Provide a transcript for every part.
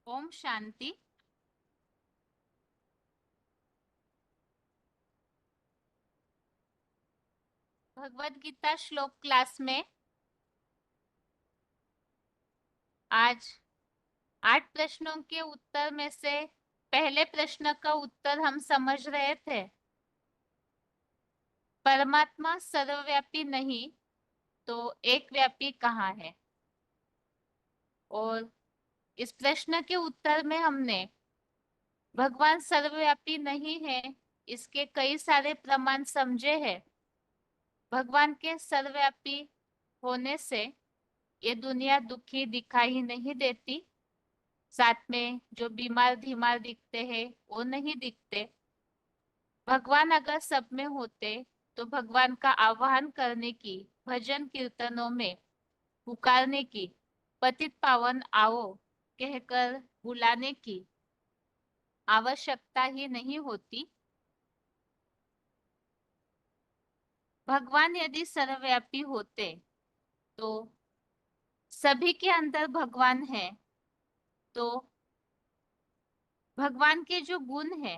ओम शांति। भगवत गीता श्लोक क्लास में आज 8 प्रश्नों के उत्तर में से पहले प्रश्न का उत्तर हम समझ रहे थे। परमात्मा सर्वव्यापी नहीं तो एक व्यापी कहाँ है। और इस प्रश्न के उत्तर में हमने भगवान सर्वव्यापी नहीं है इसके कई सारे प्रमाण समझे हैं। भगवान के सर्वव्यापी होने से ये दुनिया दुखी दिखाई नहीं देती। साथ में जो बीमार धीमार दिखते हैं वो नहीं दिखते। भगवान अगर सब में होते तो भगवान का आह्वान करने की, भजन कीर्तनों में पुकारने की, पतित पावन आओ कहकर बुलाने की आवश्यकता ही नहीं होती। भगवान यदि सर्वव्यापी होते तो सभी के अंदर भगवान है, तो भगवान के जो गुण है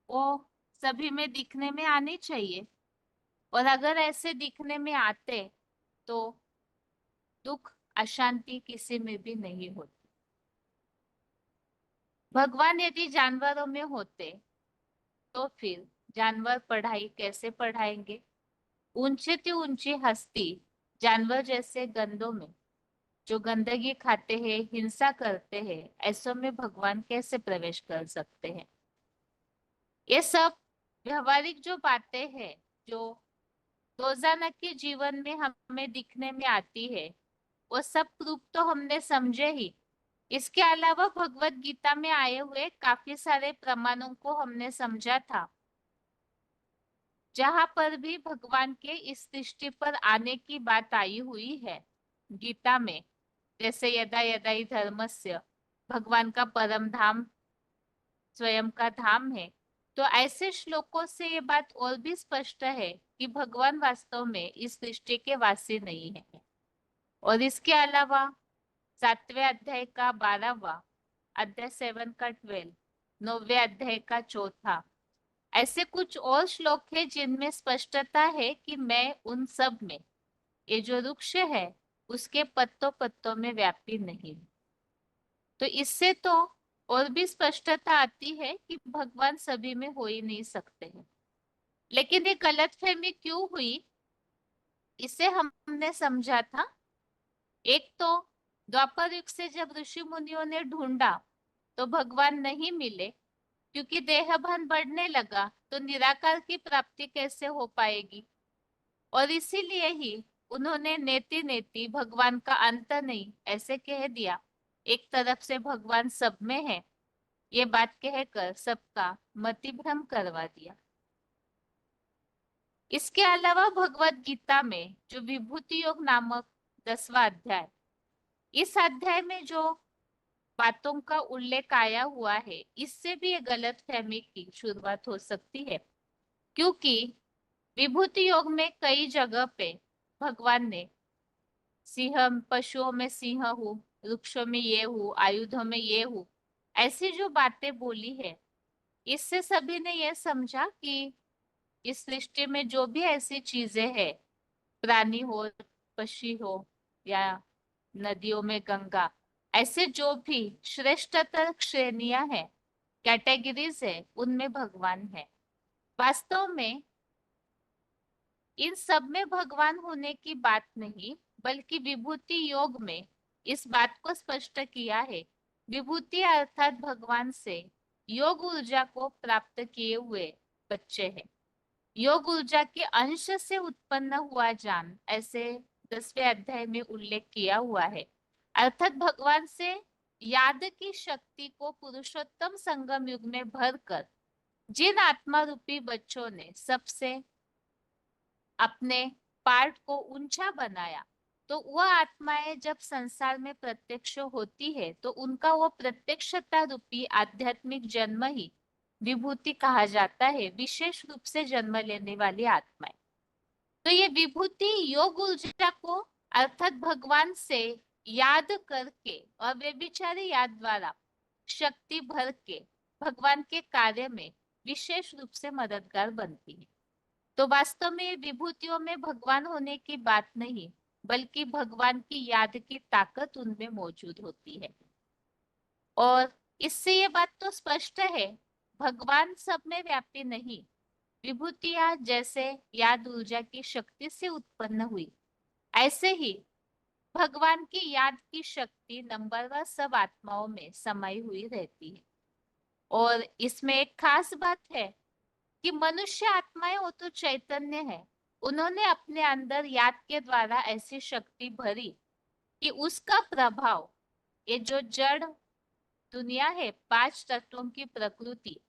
वो सभी में दिखने में आने चाहिए। और अगर ऐसे दिखने में आते तो दुख अशांति किसी में भी नहीं होती। भगवान यदि जानवरों में होते तो फिर जानवर पढ़ाई कैसे पढ़ाएंगे। ऊंचे से ऊंची हस्ती जानवर जैसे गंदों में जो गंदगी खाते हैं, हिंसा करते हैं, ऐसों में भगवान कैसे प्रवेश कर सकते हैं। ये सब व्यवहारिक जो बातें हैं जो रोजाना के जीवन में हमें दिखने में आती है, वो सब प्रूफ तो हमने समझे ही। इसके अलावा भगवत गीता में आए हुए काफी सारे प्रमाणों को हमने समझा था। जहां पर भी भगवान के इस सृष्टि पर आने की बात आई हुई है गीता में, जैसे यदा यदा ही धर्मस्य, भगवान का परम धाम स्वयं का धाम है। तो ऐसे श्लोकों से ये बात और भी स्पष्ट है कि भगवान वास्तव में इस सृष्टि के वासी नहीं है। और इसके अलावा 7वें अध्याय का 12वां, अध्याय 7 का 12, 9वें अध्याय का 4था, ऐसे कुछ और श्लोक है जिनमें स्पष्टता है कि मैं उन सब में, ये जो वृक्ष है उसके पत्तों पत्तों में व्यापी नहीं हूं। तो इससे तो और भी स्पष्टता आती है कि भगवान सभी में हो ही नहीं सकते हैं। लेकिन ये गलतफहमी क्यों हुई, इसे हमने समझा था। एक तो द्वापर युग से जब ऋषि मुनियों ने ढूंढा तो भगवान नहीं मिले, क्योंकि देहभान बढ़ने लगा तो निराकार की प्राप्ति कैसे हो पाएगी। और इसीलिए ही उन्होंने नेति नेति भगवान का अंत नहीं ऐसे कह दिया। एक तरफ से भगवान सब में है ये बात कहकर सबका मतिभ्रम करवा दिया। इसके अलावा भगवत गीता में जो विभूति योग नामक 10वां अध्याय, इस अध्याय में जो बातों का उल्लेख आया हुआ है, इससे भी ये गलत फहमी की शुरुआत हो सकती है। क्योंकि विभूति योग में कई जगह पे भगवान ने सिंह, पशुओं में सिंह हूँ, वृक्षों में ये हूँ, आयुधों में ये हूँ, ऐसी जो बातें बोली है, इससे सभी ने यह समझा कि इस सृष्टि में जो भी ऐसी चीजें हैं, प्राणी हो, पक्षी हो, या नदियों में गंगा, ऐसे जो भी श्रेष्ठतर श्रेणियां हैं, कैटेगरीज है, उनमें भगवान है। वास्तव में इन सब में भगवान होने की बात नहीं, बल्कि विभूति योग में इस बात को स्पष्ट किया है। विभूति अर्थात भगवान से योग ऊर्जा को प्राप्त किए हुए बच्चे हैं। योग ऊर्जा के अंश से उत्पन्न हुआ जान, ऐसे 10वें अध्याय में उल्लेख किया हुआ है। अर्थात भगवान से याद की शक्ति को पुरुषोत्तम संगम युग में भरकर जिन आत्मा रूपी बच्चों ने सबसे अपने पार्ट को ऊंचा बनाया, तो वह आत्माएं जब संसार में प्रत्यक्ष होती है तो उनका वो प्रत्यक्षता रूपी आध्यात्मिक जन्म ही विभूति कहा जाता है, विशेष रूप से जन्म लेने वाली आत्माएं। तो ये विभूति योग ऊर्जा को अर्थात भगवान से याद करके और व्यभिचारी याद द्वारा शक्ति भर के भगवान के कार्य में विशेष रूप से मददगार बनती है। तो वास्तव में ये विभूतियों में भगवान होने की बात नहीं, बल्कि भगवान की याद की ताकत उनमें मौजूद होती है। और इससे ये बात तो स्पष्ट है, भगवान सब में व्यापी नहीं, विभूतियां जैसे याद ऊर्जा की शक्ति से उत्पन्न हुई, ऐसे ही भगवान की याद की शक्ति नंबरवार सब आत्माओं में समाई हुई रहती है। और इसमें एक खास बात है कि मनुष्य आत्माएं वो तो चैतन्य है, उन्होंने अपने अंदर याद के द्वारा ऐसी शक्ति भरी कि उसका प्रभाव ये जो जड़ दुनिया है, पांच तत्वों की प्रकृति,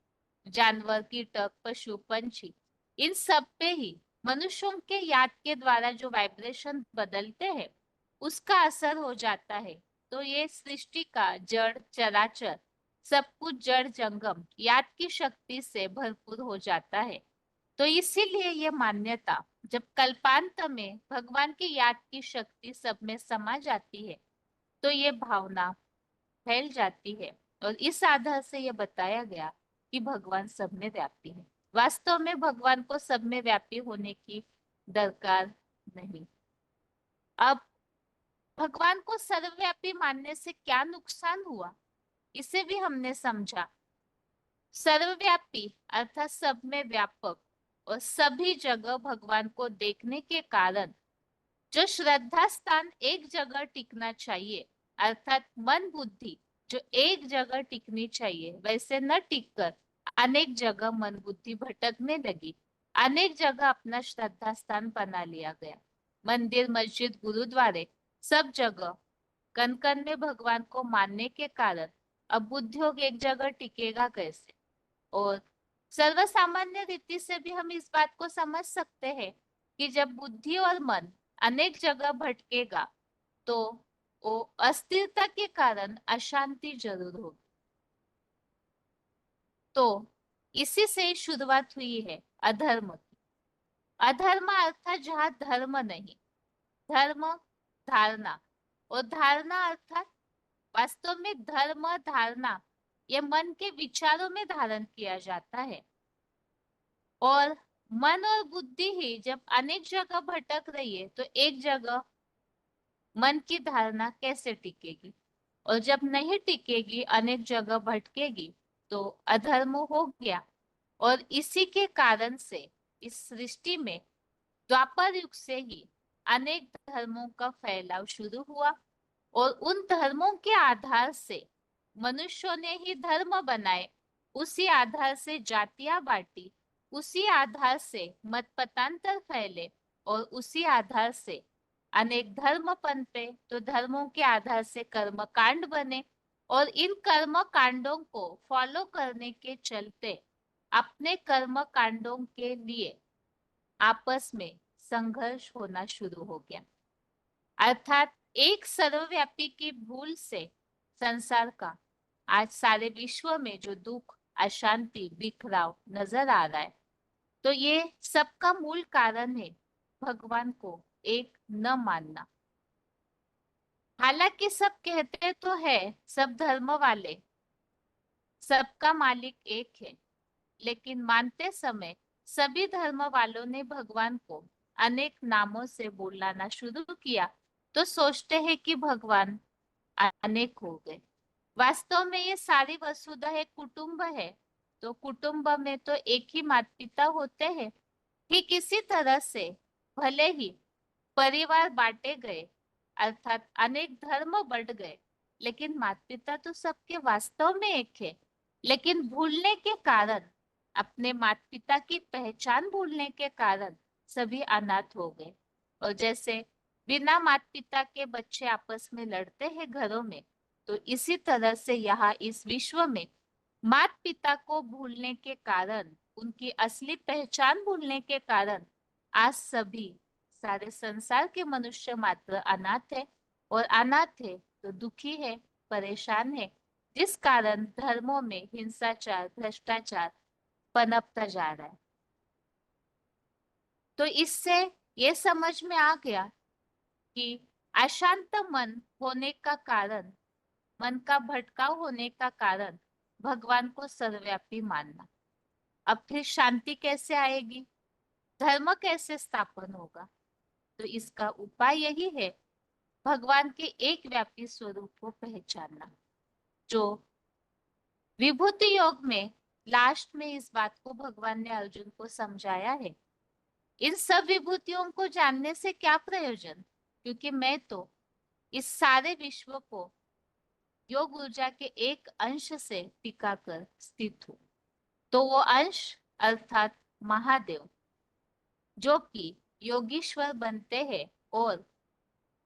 जानवर, कीटक, पशु, पंछी, इन सब पे ही मनुष्यों के याद के द्वारा जो वाइब्रेशन बदलते हैं उसका असर हो जाता है। तो ये सृष्टि का जड़ चराचर सब कुछ जड़ जंगम याद की शक्ति से भरपूर हो जाता है। तो इसीलिए ये मान्यता, जब कल्पांत में भगवान की याद की शक्ति सब में समा जाती है तो ये भावना फैल जाती है। और इस आधार से यह बताया गया कि भगवान सब में व्यापी है। वास्तव में भगवान को सब में व्यापी होने की दरकार नहीं। अब भगवान को सर्वव्यापी मानने से क्या नुकसान हुआ, इसे भी हमने समझा। सर्वव्यापी अर्थात सब में व्यापक और सभी जगह भगवान को देखने के कारण जो श्रद्धा स्थान एक जगह टिकना चाहिए, अर्थात मन बुद्धि जो एक जगह टिकनी चाहिए, वैसे न टिककर अनेक जगह मन बुद्धि भटकने लगी, अनेक जगह अपना श्रद्धा स्थान बना लिया गया। मंदिर, मस्जिद, गुरुद्वारे, सब जगह कन कन में भगवान को मानने के कारण अब बुद्धियोग एक जगह टिकेगा कैसे। और सर्वसामान्य रीति से भी हम इस बात को समझ सकते हैं कि जब बुद्धि और मन अनेक जगह भटकेगा तो वो अस्थिरता के कारण अशांति जरूर होगी। तो इसी से शुरुआत हुई है अधर्म की। अधर्म अर्थात जहाँ धर्म नहीं, धर्म धारणा, और धारणा अर्थात वास्तव में धर्म धारणा ये मन के विचारों में धारण किया जाता है। और मन और बुद्धि ही जब अनेक जगह भटक रही है तो एक जगह मन की धारणा कैसे टिकेगी, और जब नहीं टिकेगी, अनेक जगह भटकेगी, तो अधर्म हो गया। और इसी के कारण से इस सृष्टि में द्वापर युग से ही अनेक धर्मों का फैलाव शुरू हुआ। और उन धर्मों के आधार से मनुष्यों ने ही धर्म बनाए, उसी आधार से जातियां बांटी, उसी आधार से मत पतांतर फैले, और उसी आधार से अनेक धर्म पनपे। तो धर्मों के आधार से कर्म कांड बने, और इन कर्म कांडों को फॉलो करने के चलते अपने कर्म कांडों के लिए आपस में संघर्ष होना शुरू हो गया। अर्थात एक सर्वव्यापी की भूल से संसार का आज सारे विश्व में जो दुख, अशांति, बिखराव नजर आ रहा है, तो ये सबका मूल कारण है भगवान को एक न मानना। हालांकि सब कहते तो है, सब धर्म वाले, सबका मालिक एक है, लेकिन मानते समय सभी धर्म वालों ने भगवान को अनेक नामों से बुलाना शुरू किया, तो सोचते हैं कि भगवान अनेक हो गए। वास्तव में ये सारी वसुधा एक कुटुंब है। तो कुटुंब में तो एक ही माता पिता होते हैं। ठीक इसी तरह से भले ही परिवार बांटे गए, अर्थात अनेक धर्म बढ़ गए, लेकिन माता पिता तो सबके वास्तव में एक है। लेकिन भूलने के कारण, अपने माता पिता की पहचान भूलने के कारण सभी अनाथ हो गए। और जैसे बिना माता पिता के बच्चे आपस में लड़ते हैं घरों में, तो इसी तरह से यहाँ इस विश्व में माता पिता को भूलने के कारण, उनकी असली पहचान भूलने के कारण आज सभी सारे संसार के मनुष्य मात्र अनाथ है। और अनाथ है तो दुखी है, परेशान है, जिस कारण धर्मों में हिंसाचार, भ्रष्टाचार पनपता जा रहा है। तो इससे ये समझ में आ गया कि अशांत मन होने का कारण, मन का भटकाव होने का कारण भगवान को सर्वव्यापी मानना। अब फिर शांति कैसे आएगी, धर्म कैसे स्थापन होगा? तो इसका उपाय यही है, भगवान के एक व्यापी स्वरूप को पहचानना। जो विभूति योग में लास्ट में इस बात को भगवान ने अर्जुन को समझाया है। इन सब विभूतियों को जानने से क्या प्रयोजन, क्योंकि मैं तो इस सारे विश्व को योग ऊर्जा के एक अंश से टिका कर स्थित हूँ। तो वो अंश अर्थात महादेव, जो कि योगीश्वर बनते हैं और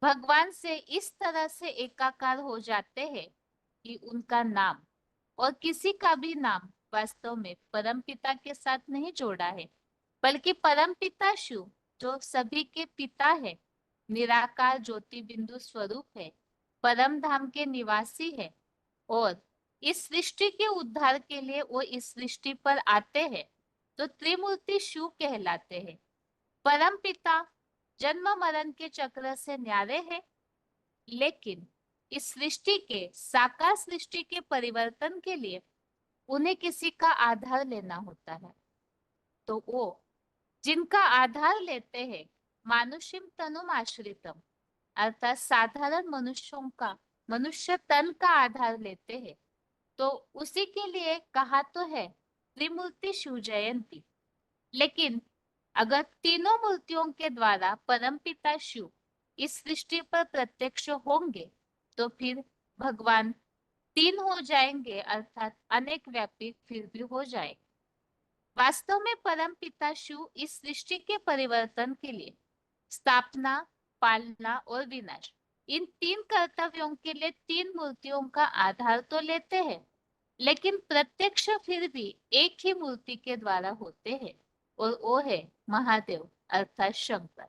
भगवान से इस तरह से एकाकार हो जाते हैं कि उनका नाम और किसी का भी नाम वास्तव में परमपिता के साथ नहीं जोड़ा है, बल्कि परमपिता शिव जो सभी के पिता है, निराकार ज्योति बिंदु स्वरूप है, परम धाम के निवासी है और इस सृष्टि के उद्धार के लिए वो इस सृष्टि पर आते हैं, तो त्रिमूर्ति शिव कहलाते हैं। परम पिता जन्म मरण के चक्र से न्यारे है, लेकिन इस सृष्टि के साकार सृष्टि के परिवर्तन के लिए उन्हें किसी का आधार लेना होता है। तो वो जिनका आधार लेते हैं, मानुषिम तनुम आश्रितम, अर्थात साधारण मनुष्यों का मनुष्य तन का आधार लेते हैं, तो उसी के लिए कहा तो है त्रिमूर्ति शिव जयंती। लेकिन अगर तीनों मूर्तियों के द्वारा परमपिता शिव इस सृष्टि पर प्रत्यक्ष होंगे, तो फिर भगवान तीन हो जाएंगे, अर्थात अनेक व्यापी फिर भी हो जाएंगे। वास्तव में परम पिता शिव इस सृष्टि के परिवर्तन के लिए स्थापना, पालना और विनाश, इन तीन कर्तव्यों के लिए तीन मूर्तियों का आधार तो लेते हैं, लेकिन प्रत्यक्ष फिर भी एक ही मूर्ति के द्वारा होते हैं और वो है महादेव अर्थात शंकर।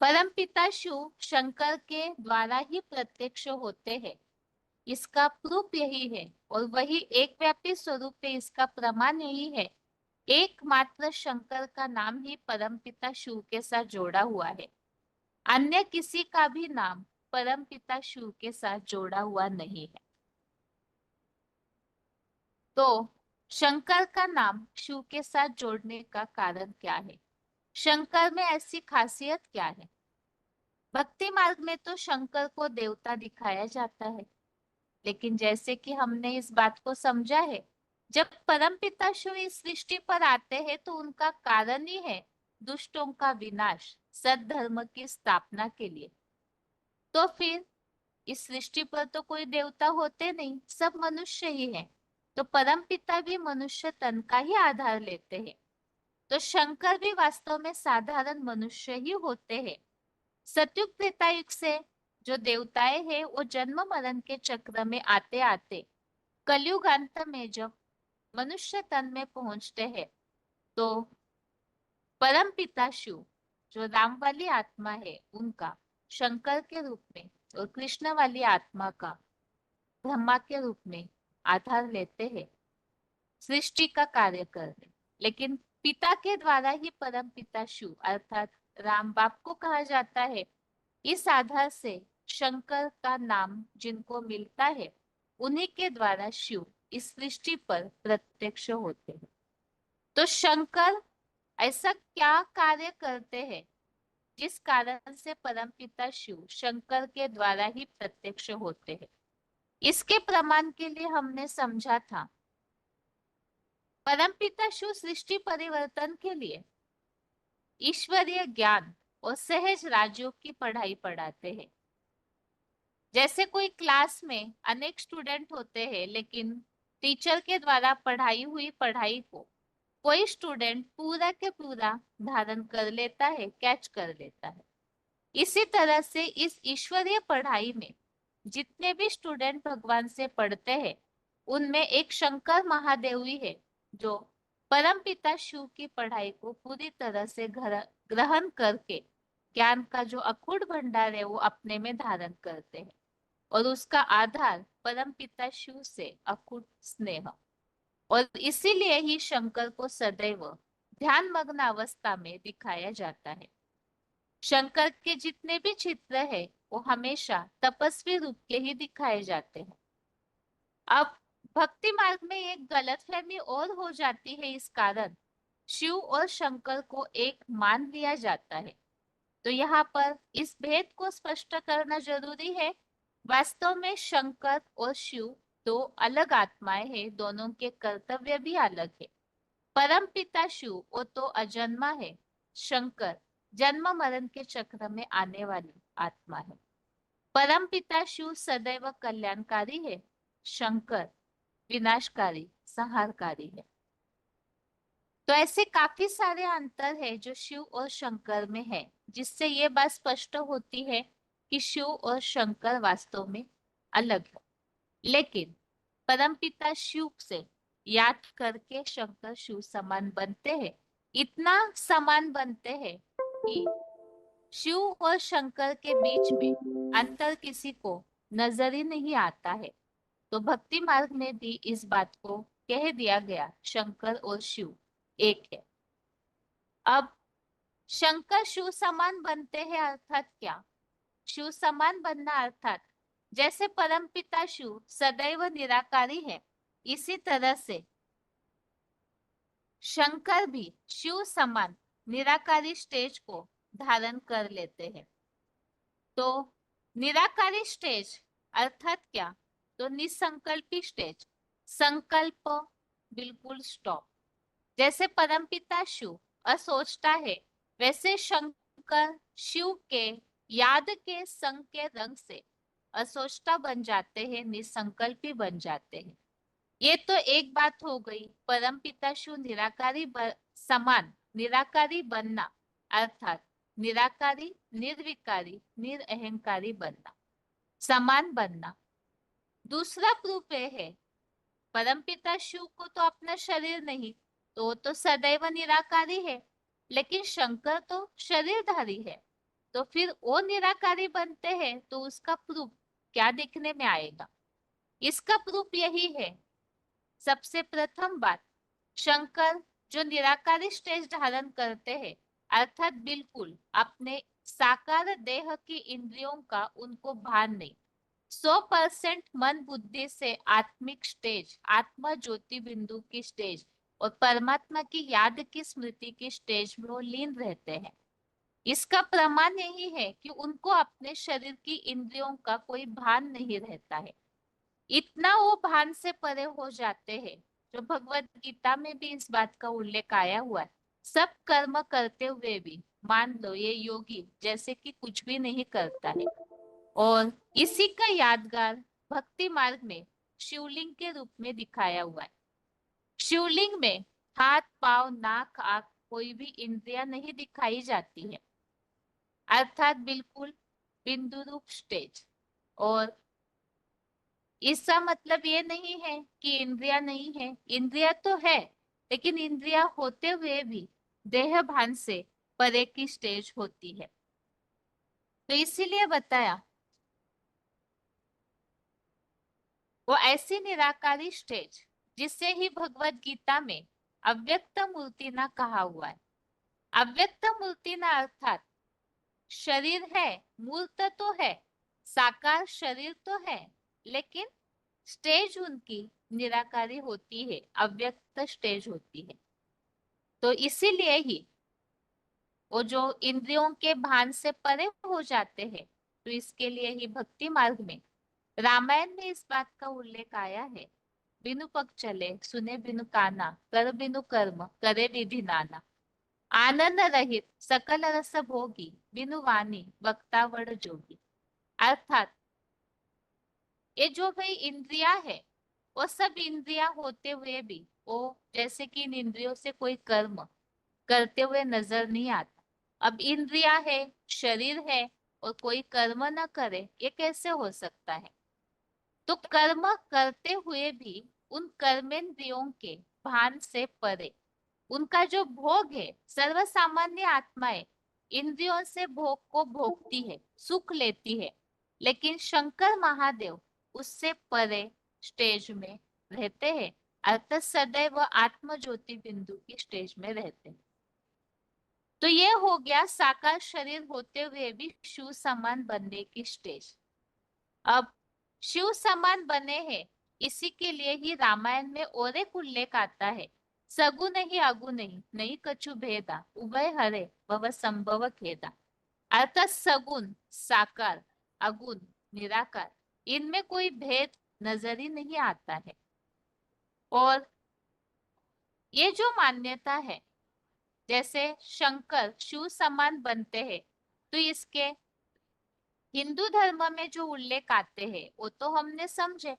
परम पिता शिव शंकर के द्वारा ही प्रत्यक्ष होते हैं, इसका प्रूफ यही है और वही एक व्यापी स्वरूप है, इसका प्रमाण यही है। एकमात्र शंकर का नाम ही परमपिता शिव के साथ जोड़ा हुआ है, अन्य किसी का भी नाम परमपिता शिव के साथ जोड़ा हुआ नहीं है। तो शंकर का नाम शिव के साथ जोड़ने का कारण क्या है, शंकर में ऐसी खासियत क्या है? भक्ति मार्ग में तो शंकर को देवता दिखाया जाता है, लेकिन जैसे कि हमने इस बात को समझा है, जब परमपिता शिव इस सृष्टि पर आते हैं तो उनका कारण ही है दुष्टों का विनाश, सद्धर्म की स्थापना के लिए। तो फिर इस सृष्टि पर तो कोई देवता होते नहीं, सब मनुष्य ही है, तो परमपिता भी मनुष्य तन का ही आधार लेते हैं। तो शंकर भी वास्तव में साधारण मनुष्य ही होते हैं। सतयुग त्रेता युग से जो देवताएं हैं वो जन्म मरण के चक्र में आते आते कलयुग अंत में जब मनुष्य तन में पहुंचते हैं, तो परम पिता शिव जो राम वाली आत्मा है उनका शंकर के रूप में और कृष्ण वाली आत्मा का ब्रह्मा के रूप में आधार लेते हैं सृष्टि का कार्य करने। लेकिन पिता के द्वारा ही परम पिता शिव अर्थात राम बाप को कहा जाता है। इस आधार से शंकर का नाम जिनको मिलता है, उन्हीं के द्वारा शिव इस सृष्टि पर प्रत्यक्ष होते हैं। तो शंकर ऐसा क्या कार्य करते हैं जिस कारण से परमपिता शिव शंकर के द्वारा ही प्रत्यक्ष होते हैं? इसके प्रमाण के लिए हमने समझा था, परमपिता शिव सृष्टि परिवर्तन के लिए ईश्वरीय ज्ञान और सहज राजयोग की पढ़ाई पढ़ाते हैं। जैसे कोई क्लास में अनेक स्टूडेंट होते हैं, लेकिन टीचर के द्वारा पढ़ाई हुई पढ़ाई को कोई स्टूडेंट पूरा के पूरा धारण कर लेता है, कैच कर लेता है। इसी तरह से इस ईश्वरीय पढ़ाई में जितने भी स्टूडेंट भगवान से पढ़ते हैं, उनमें एक शंकर महादेव ही है जो परमपिता शिव की पढ़ाई को पूरी तरह से ग्रहण करके ज्ञान का जो अखूट भंडार है वो अपने में धारण करते हैं और उसका आधार परमपिता शिव से अखूट स्नेह। और इसीलिए ही शंकर को सदैव ध्यान मग्न अवस्था में दिखाया जाता है। शंकर के जितने भी चित्र है वो हमेशा तपस्वी रूप के ही दिखाए जाते हैं। अब भक्ति मार्ग में एक गलतफहमी और हो जाती है, इस कारण शिव और शंकर को एक मान लिया जाता है। तो यहाँ पर इस भेद को स्पष्ट करना जरूरी है। वास्तव में शंकर और शिव दो अलग आत्माएं हैं, दोनों के कर्तव्य भी अलग है। परम पिता शिव वो तो अजन्मा है, शंकर जन्म मरण के चक्र में आने वाली आत्मा है। परम पिता शिव सदैव कल्याणकारी है, शंकर विनाशकारी संहारकारी है। तो ऐसे काफी सारे अंतर है जो शिव और शंकर में है, जिससे ये बात स्पष्ट होती है कि शिव और शंकर वास्तव में अलग है। लेकिन परमपिता शिव से याद करके शंकर शिव समान बनते हैं। इतना समान बनते हैं कि शिव और शंकर के बीच में अंतर किसी को नजर ही नहीं आता है। तो भक्ति मार्ग में भी इस बात को कह दिया गया, शंकर और शिव एक है। अब शंकर शिव समान बनते हैं अर्थात क्या? शिव समान बनना अर्थात जैसे परमपिता शिव सदैव निराकारी है, इसी तरह से शंकर भी शिव समान निराकारी स्टेज को धारण कर लेते हैं। तो निराकारी स्टेज अर्थात क्या? तो निसंकल्पी स्टेज, संकल्प बिल्कुल स्टॉप। जैसे परमपिता शिव असोचता है, वैसे शंकर शिव के याद के संग के रंग से असोचता बन जाते हैं, निसंकल्पी बन जाते हैं। ये तो एक बात हो गई, परमपिता शिव समान निराकारी बनना अर्थात निराकारी निर्विकारी निरअहंकारी बनना, समान बनना। दूसरा प्रूफ ये है, परमपिता शिव को तो अपना शरीर नहीं, तो वो तो सदैव निराकारी है। लेकिन शंकर तो शरीरधारी है, तो फिर वो निराकारी बनते हैं, तो उसका प्रूफ क्या दिखने में आएगा? इसका प्रूफ यही है, सबसे प्रथम बात, शंकर जो निराकारी स्टेज धारण करते हैं अर्थात बिल्कुल अपने साकार देह की इंद्रियों का उनको भान नहीं, 100% मन बुद्धि से आत्मिक स्टेज, आत्मा ज्योति बिंदु की स्टेज और परमात्मा की याद की स्मृति की स्टेज में वो लीन रहते हैं। इसका प्रमाण यही है कि उनको अपने शरीर की इंद्रियों का कोई भान नहीं रहता है। इतना वो भान से परे हो जाते हैं, जो भगवत गीता में भी इस बात का उल्लेख आया हुआ है। सब कर्म करते हुए भी मान लो ये योगी जैसे कि कुछ भी नहीं करता है। और इसी का यादगार भक्ति मार्ग में शिवलिंग के रूप में दिखाया हुआ है। शिवलिंग में हाथ पांव नाक आंख कोई भी इंद्रियां नहीं दिखाई जाती है, अर्थात बिल्कुल बिंदु रूप स्टेज। और इसका मतलब ये नहीं है कि इंद्रिया नहीं है, इंद्रिया तो है, लेकिन इंद्रिया होते हुए भी देह भान से परे की स्टेज होती है। तो इसीलिए बताया वो ऐसी निराकारी स्टेज जिसे ही भगवत गीता में अव्यक्त मूर्ति ना कहा हुआ है। अव्यक्त मूर्ति ना अर्थात शरीर है, मूर्त तो है, साकार शरीर तो है, लेकिन स्टेज उनकी निराकारी होती है, अव्यक्त स्टेज होती है। तो इसीलिए ही वो जो इंद्रियों के भान से परे हो जाते हैं, तो इसके लिए ही भक्ति मार्ग में रामायण में इस बात का उल्लेख आया है, बिनु पग चले सुने बिनु काना कर बिनु कर्म करे विधि नाना, आनंद रहित सकल रस भोगी बिनु वाणी वक्ता वड़ जोगी। अर्थात ये जो भाई इंद्रिया है, वो सब इंद्रिया होते हुए भी वो जैसे कि इन इंद्रियों से कोई कर्म करते हुए नजर नहीं आता। अब इंद्रिया है, शरीर है, और कोई कर्म ना करे, ये कैसे हो सकता है? तो कर्म करते हुए भी उन कर्मेंद्रियों के भान से परे उनका जो भोग है, सर्वसामान्य आत्माएं इंद्रियों से भोग को भोगती है, सुख लेती है, लेकिन शंकर महादेव उससे परे स्टेज में रहते हैं, अर्थात सदैव आत्म ज्योति बिंदु की स्टेज में रहते हैं। तो ये हो गया साकार शरीर होते हुए भी शिव समान बनने की स्टेज। अब शिव समान बने हैं, इसी के लिए ही रामायण में और एक उल्लेख आता है, सगु नहीं अगु नहीं नहीं कछु भेदा उभय हरे भव संभव खेदा। अर्थात सगुण साकार, अगुण निराकार, इनमें कोई भेद नजर ही नहीं आता है। और ये जो मान्यता है, जैसे शंकर शिव समान बनते हैं, तो इसके हिंदू धर्म में जो उल्लेख आते हैं वो तो हमने समझे,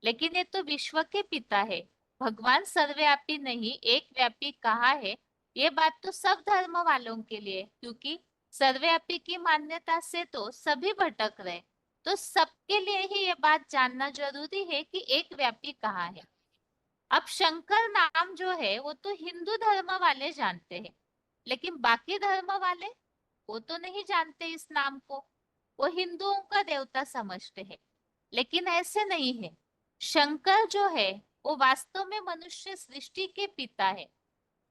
लेकिन ये तो विश्व के पिता है, भगवान सर्वव्यापी नहीं एक व्यापी कहा है। ये बात तो सब धर्म वालों के लिए, क्योंकि सर्वव्यापी की मान्यता से तो सभी भटक रहे, तो सबके लिए ही ये बात जानना जरूरी है कि एक व्यापी कहाँ है। अब शंकर नाम जो है वो तो हिंदू धर्म वाले जानते हैं, लेकिन बाकी धर्म वाले वो तो नहीं जानते इस नाम को, वो हिंदुओं का देवता समझते हैं। लेकिन ऐसे नहीं है, शंकर जो है वो वास्तव में मनुष्य सृष्टि के पिता है,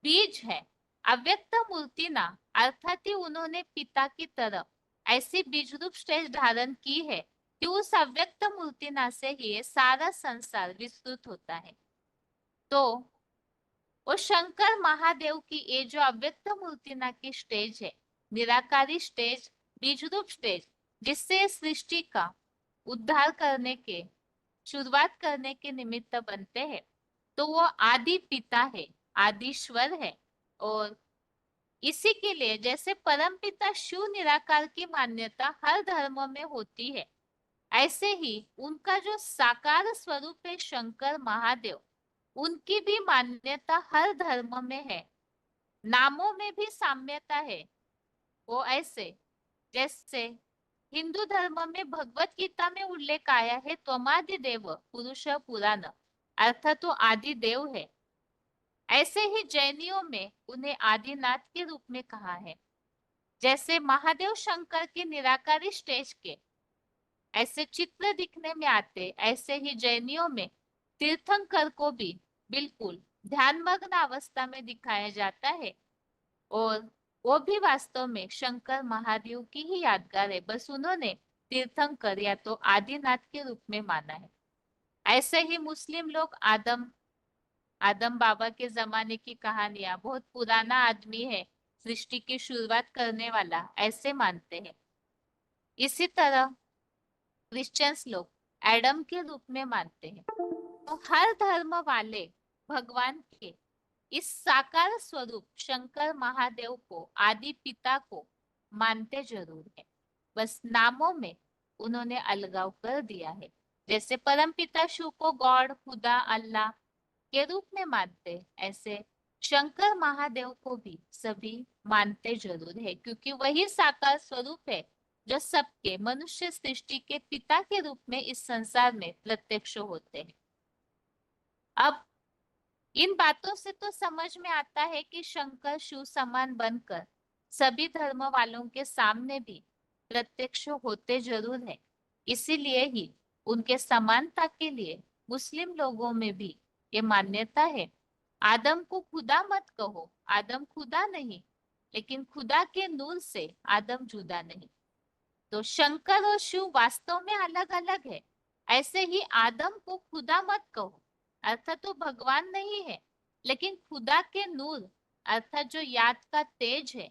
बीज है, अव्यक्त मूर्ति ना, अर्थात ही उन्होंने पिता की तरह ऐसी बीज रूप स्टेज धारण की है कि उस अव्यक्त मूर्ति ना से ही ये सारा संसार विस्तृत होता है। तो वो शंकर महादेव की ये जो अव्यक्त मूर्तिना की स्टेज है, निराकारी स्टेज, बीज रूप स्टेज, जिससे सृष्टि का उद्धार करने के, शुरुआत करने के निमित्त बनते हैं, तो वो आदि पिता है, आदिश्वर है। और इसी के लिए जैसे परम पिता शिव निराकार की मान्यता हर धर्म में होती है, ऐसे ही उनका जो साकार स्वरूप है शंकर महादेव, उनकी भी मान्यता हर धर्म में है। नामों में भी साम्यता है। वो ऐसे जैसे हिंदू धर्म में भगवत गीता में उल्लेख आया है त्वमादि देव पुरुष पुराण, अर्थात तो आदि देव है, ऐसे ही जैनियों में उन्हें आदिनाथ के रूप में कहा है। जैसे महादेव शंकर की निराकारी स्टेज के ऐसे चित्र दिखने में आते, ऐसे ही जैनियों में तीर्थंकर को भी बिल्कुल ध्यानमग्न अवस्था में दिखाया जाता है, और वो भी वास्तव में शंकर महादेव की ही यादगार है, बस उन्होंने तीर्थंकर या तो आदिनाथ के रूप में माना है। ऐसे ही मुस्लिम लोग आदम, आदम बाबा के जमाने की कहानियां, बहुत पुराना आदमी है, सृष्टि की शुरुआत करने वाला, ऐसे मानते हैं। इसी तरह क्रिश्चियंस लोग एडम के रूप में मानते हैं। तो हर धर्म वाले भगवान के इस साकार स्वरूप शंकर महादेव को, आदि पिता को मानते जरूर है, बस नामों में उन्होंने अलगाव कर दिया है। जैसे परम पिता शिव को गॉड, खुदा, अल्लाह के रूप में मानते, ऐसे शंकर महादेव को भी सभी मानते जरूर है, क्योंकि वही साकार स्वरूप है जो सबके मनुष्य सृष्टि के पिता के रूप में इस संसार में प्रत्यक्ष होते हैं। अब इन बातों से तो समझ में आता है कि शंकर शिव समान बनकर सभी धर्म वालों के सामने भी प्रत्यक्ष होते जरूर है। इसीलिए ही उनके समानता के लिए मुस्लिम लोगों में भी ये मान्यता है, आदम को खुदा मत कहो, आदम खुदा नहीं, लेकिन खुदा के नूर से आदम जुदा नहीं। तो शंकर और शिव वास्तव में अलग अलग है। ऐसे ही आदम को खुदा मत कहो, अर्थात तो भगवान नहीं है, लेकिन खुदा के नूर, अर्थात जो याद का तेज है,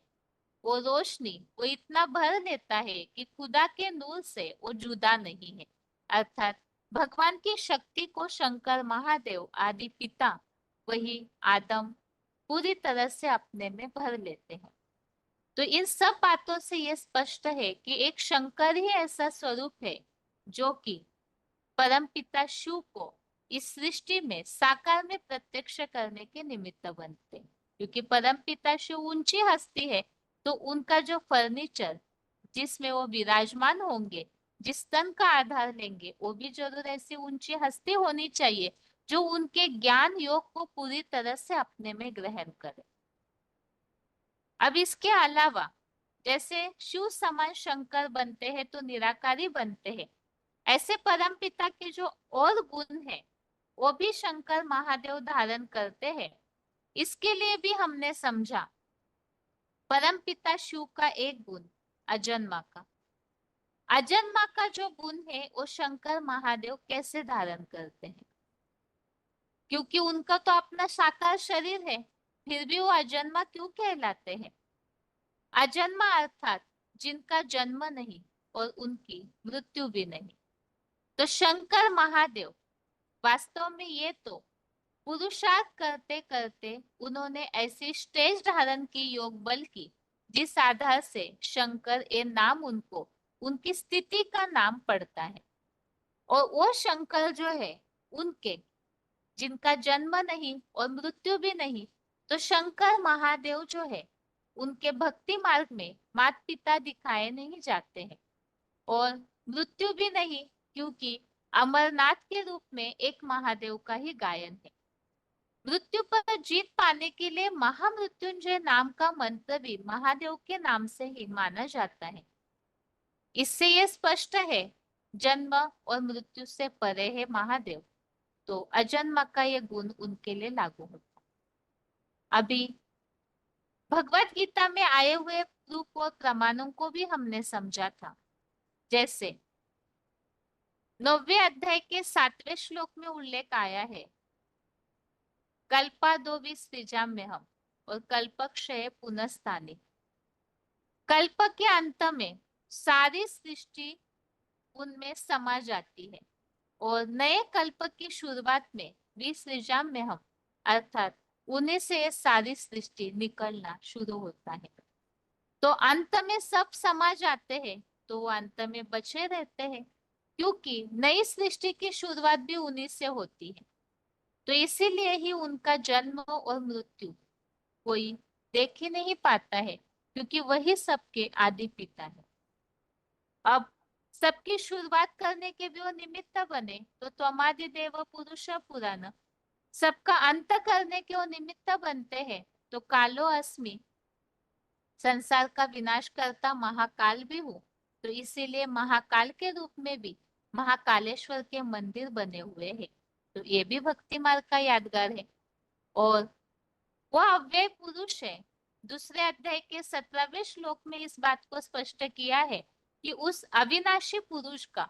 वो रोशनी वो इतना भर लेता है कि खुदा के नूर से वो जुदा नहीं है। अर्थात भगवान की शक्ति को शंकर महादेव आदि पिता, वही आदम, पूरी तरह से अपने में भर लेते हैं। तो इन सब बातों से यह स्पष्ट है कि एक शंकर ही ऐसा स्वरूप है जो कि परमपिता शिव को इस सृष्टि में साकार में प्रत्यक्ष करने के निमित्त बनते हैं। क्योंकि परमपिता शिव ऊंची हस्ती है, तो उनका जो फर्नीचर जिसमें वो विराजमान होंगे, जिस तन का आधार लेंगे, वो भी जरूर ऐसी ऊंची हस्ती होनी चाहिए जो उनके ज्ञान योग को पूरी तरह से अपने में ग्रहण करे। अब इसके अलावा जैसे शिव समान शंकर बनते हैं तो निराकारी बनते हैं, ऐसे परम पिता के जो और गुण है वो भी शंकर महादेव धारण करते हैं। इसके लिए भी हमने समझा परम पिता शिव का एक गुण अजन्मा का। अजन्मा का जो गुण है वो शंकर महादेव कैसे धारण करते हैं? क्योंकि उनका तो अपना साकार शरीर है, फिर भी वो अजन्मा क्यों कहलाते हैं? अजन्मा अर्थात जिनका जन्म नहीं और उनकी मृत्यु भी नहीं। तो शंकर महादेव वास्तव में ये तो पुरुषार्थ करते करते उन्होंने ऐसी स्टेज धारण की योग बल की, जिस आधार से शंकर ये नाम उनको उनकी स्थिति का नाम पड़ता है। और वो शंकर जो है उनके जिनका जन्म नहीं और मृत्यु भी नहीं, तो शंकर महादेव जो है उनके भक्ति मार्ग में माता पिता दिखाए नहीं जाते हैं और मृत्यु भी नहीं, क्योंकि अमरनाथ के रूप में एक महादेव का ही गायन है। मृत्यु पर जीत पाने के लिए महामृत्युंजय नाम का मंत्र भी महादेव के नाम से ही माना जाता है। इससे यह स्पष्ट है जन्म और मृत्यु से परे है महादेव, तो अजन्मा का यह गुण उनके लिए लागू होता है। अभी भगवत गीता में आए हुए प्रूफ और प्रमाणों को भी हमने समझा था। जैसे 9वें अध्याय के 7वें श्लोक में उल्लेख आया है, कल्पादो विसृजाम्यहम् में हम और कल्पक्षय पुनस्तानि। कल्प के अंत में सारी सृष्टि उनमें समा जाती है और नए कल्प की शुरुआत में विसृजाम्यहम् में हम अर्थात उन्हीं से सारी सृष्टि निकलना शुरू होता है। तो अंत में सब समा जाते हैं, तो वो अंत में बचे रहते हैं, क्योंकि नई सृष्टि की शुरुआत भी उन्हीं से होती है। तो इसीलिए ही उनका जन्म और मृत्यु कोई देख ही नहीं पाता है, क्योंकि वही सबके आदि पिता है। अब सबकी शुरुआत करने के भी वो निमित्त बने, तो त्वमादि देव पुरुष पुराण। सबका अंत करने के वो निमित्त बनते हैं, तो कालो अस्मि, संसार का विनाश करता महाकाल भी हूँ। तो इसीलिए महाकाल के रूप में भी महाकालेश्वर के मंदिर बने हुए हैं। तो ये भी भक्ति मार्ग का यादगार है। और वह अव्यय पुरुष है। दूसरे अध्याय के 17वें श्लोक में इस बात को स्पष्ट किया है कि उस अविनाशी पुरुष का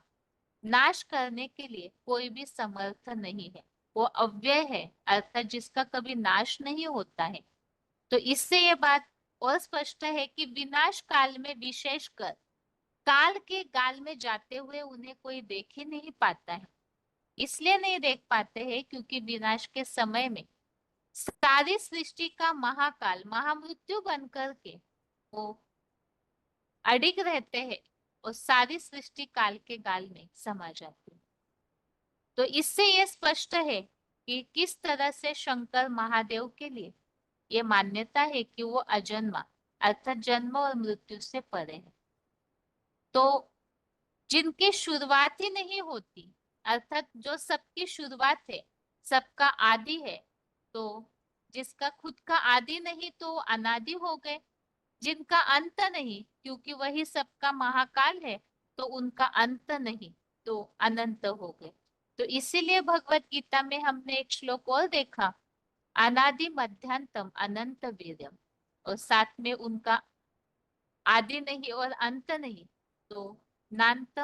नाश करने के लिए कोई भी समर्थ नहीं है। वो अव्यय है, अर्थात जिसका कभी नाश नहीं होता है। तो इससे ये बात और स्पष्ट है कि विनाश काल में विशेषकर काल के गाल में जाते हुए उन्हें कोई देख ही नहीं पाता है। इसलिए नहीं देख पाते हैं क्योंकि विनाश के समय में सारी सृष्टि का महाकाल महामृत्यु बनकर के वो अडिग रहते हैं और सारी सृष्टि काल के गाल में समा जाती है। तो इससे ये स्पष्ट है कि किस तरह से शंकर महादेव के लिए ये मान्यता है कि वो अजन्मा अर्थात जन्म और मृत्यु से परे है। तो जिनकी शुरुआत ही नहीं होती, अर्थात जो सबकी शुरुआत है, सबका आदि है, तो जिसका खुद का आदि नहीं तो अनादि हो गए। जिनका अंत नहीं, क्योंकि वही सबका महाकाल है, तो उनका अंत नहीं तो अनंत हो गए। तो इसीलिए भगवत गीता में हमने एक श्लोक और देखा, अनादि मध्यांतम अनंत वीर्यम, और साथ में उनका आदि नहीं और अंत नहीं, तो नान्त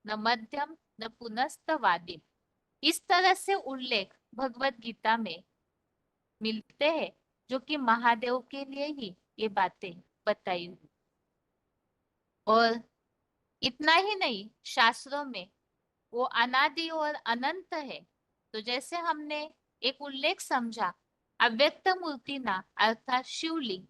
न मध्यम न पुनस्त वादिम। इस तरह से उल्लेख भगवत गीता में मिलते हैं, जो कि महादेव के लिए ही ये बातें बताई हुई। और इतना ही नहीं, शास्त्रों में वो अनादि और अनंत है। तो जैसे हमने एक उल्लेख समझा अव्यक्त मूर्ति ना अर्थात शिवलिंग,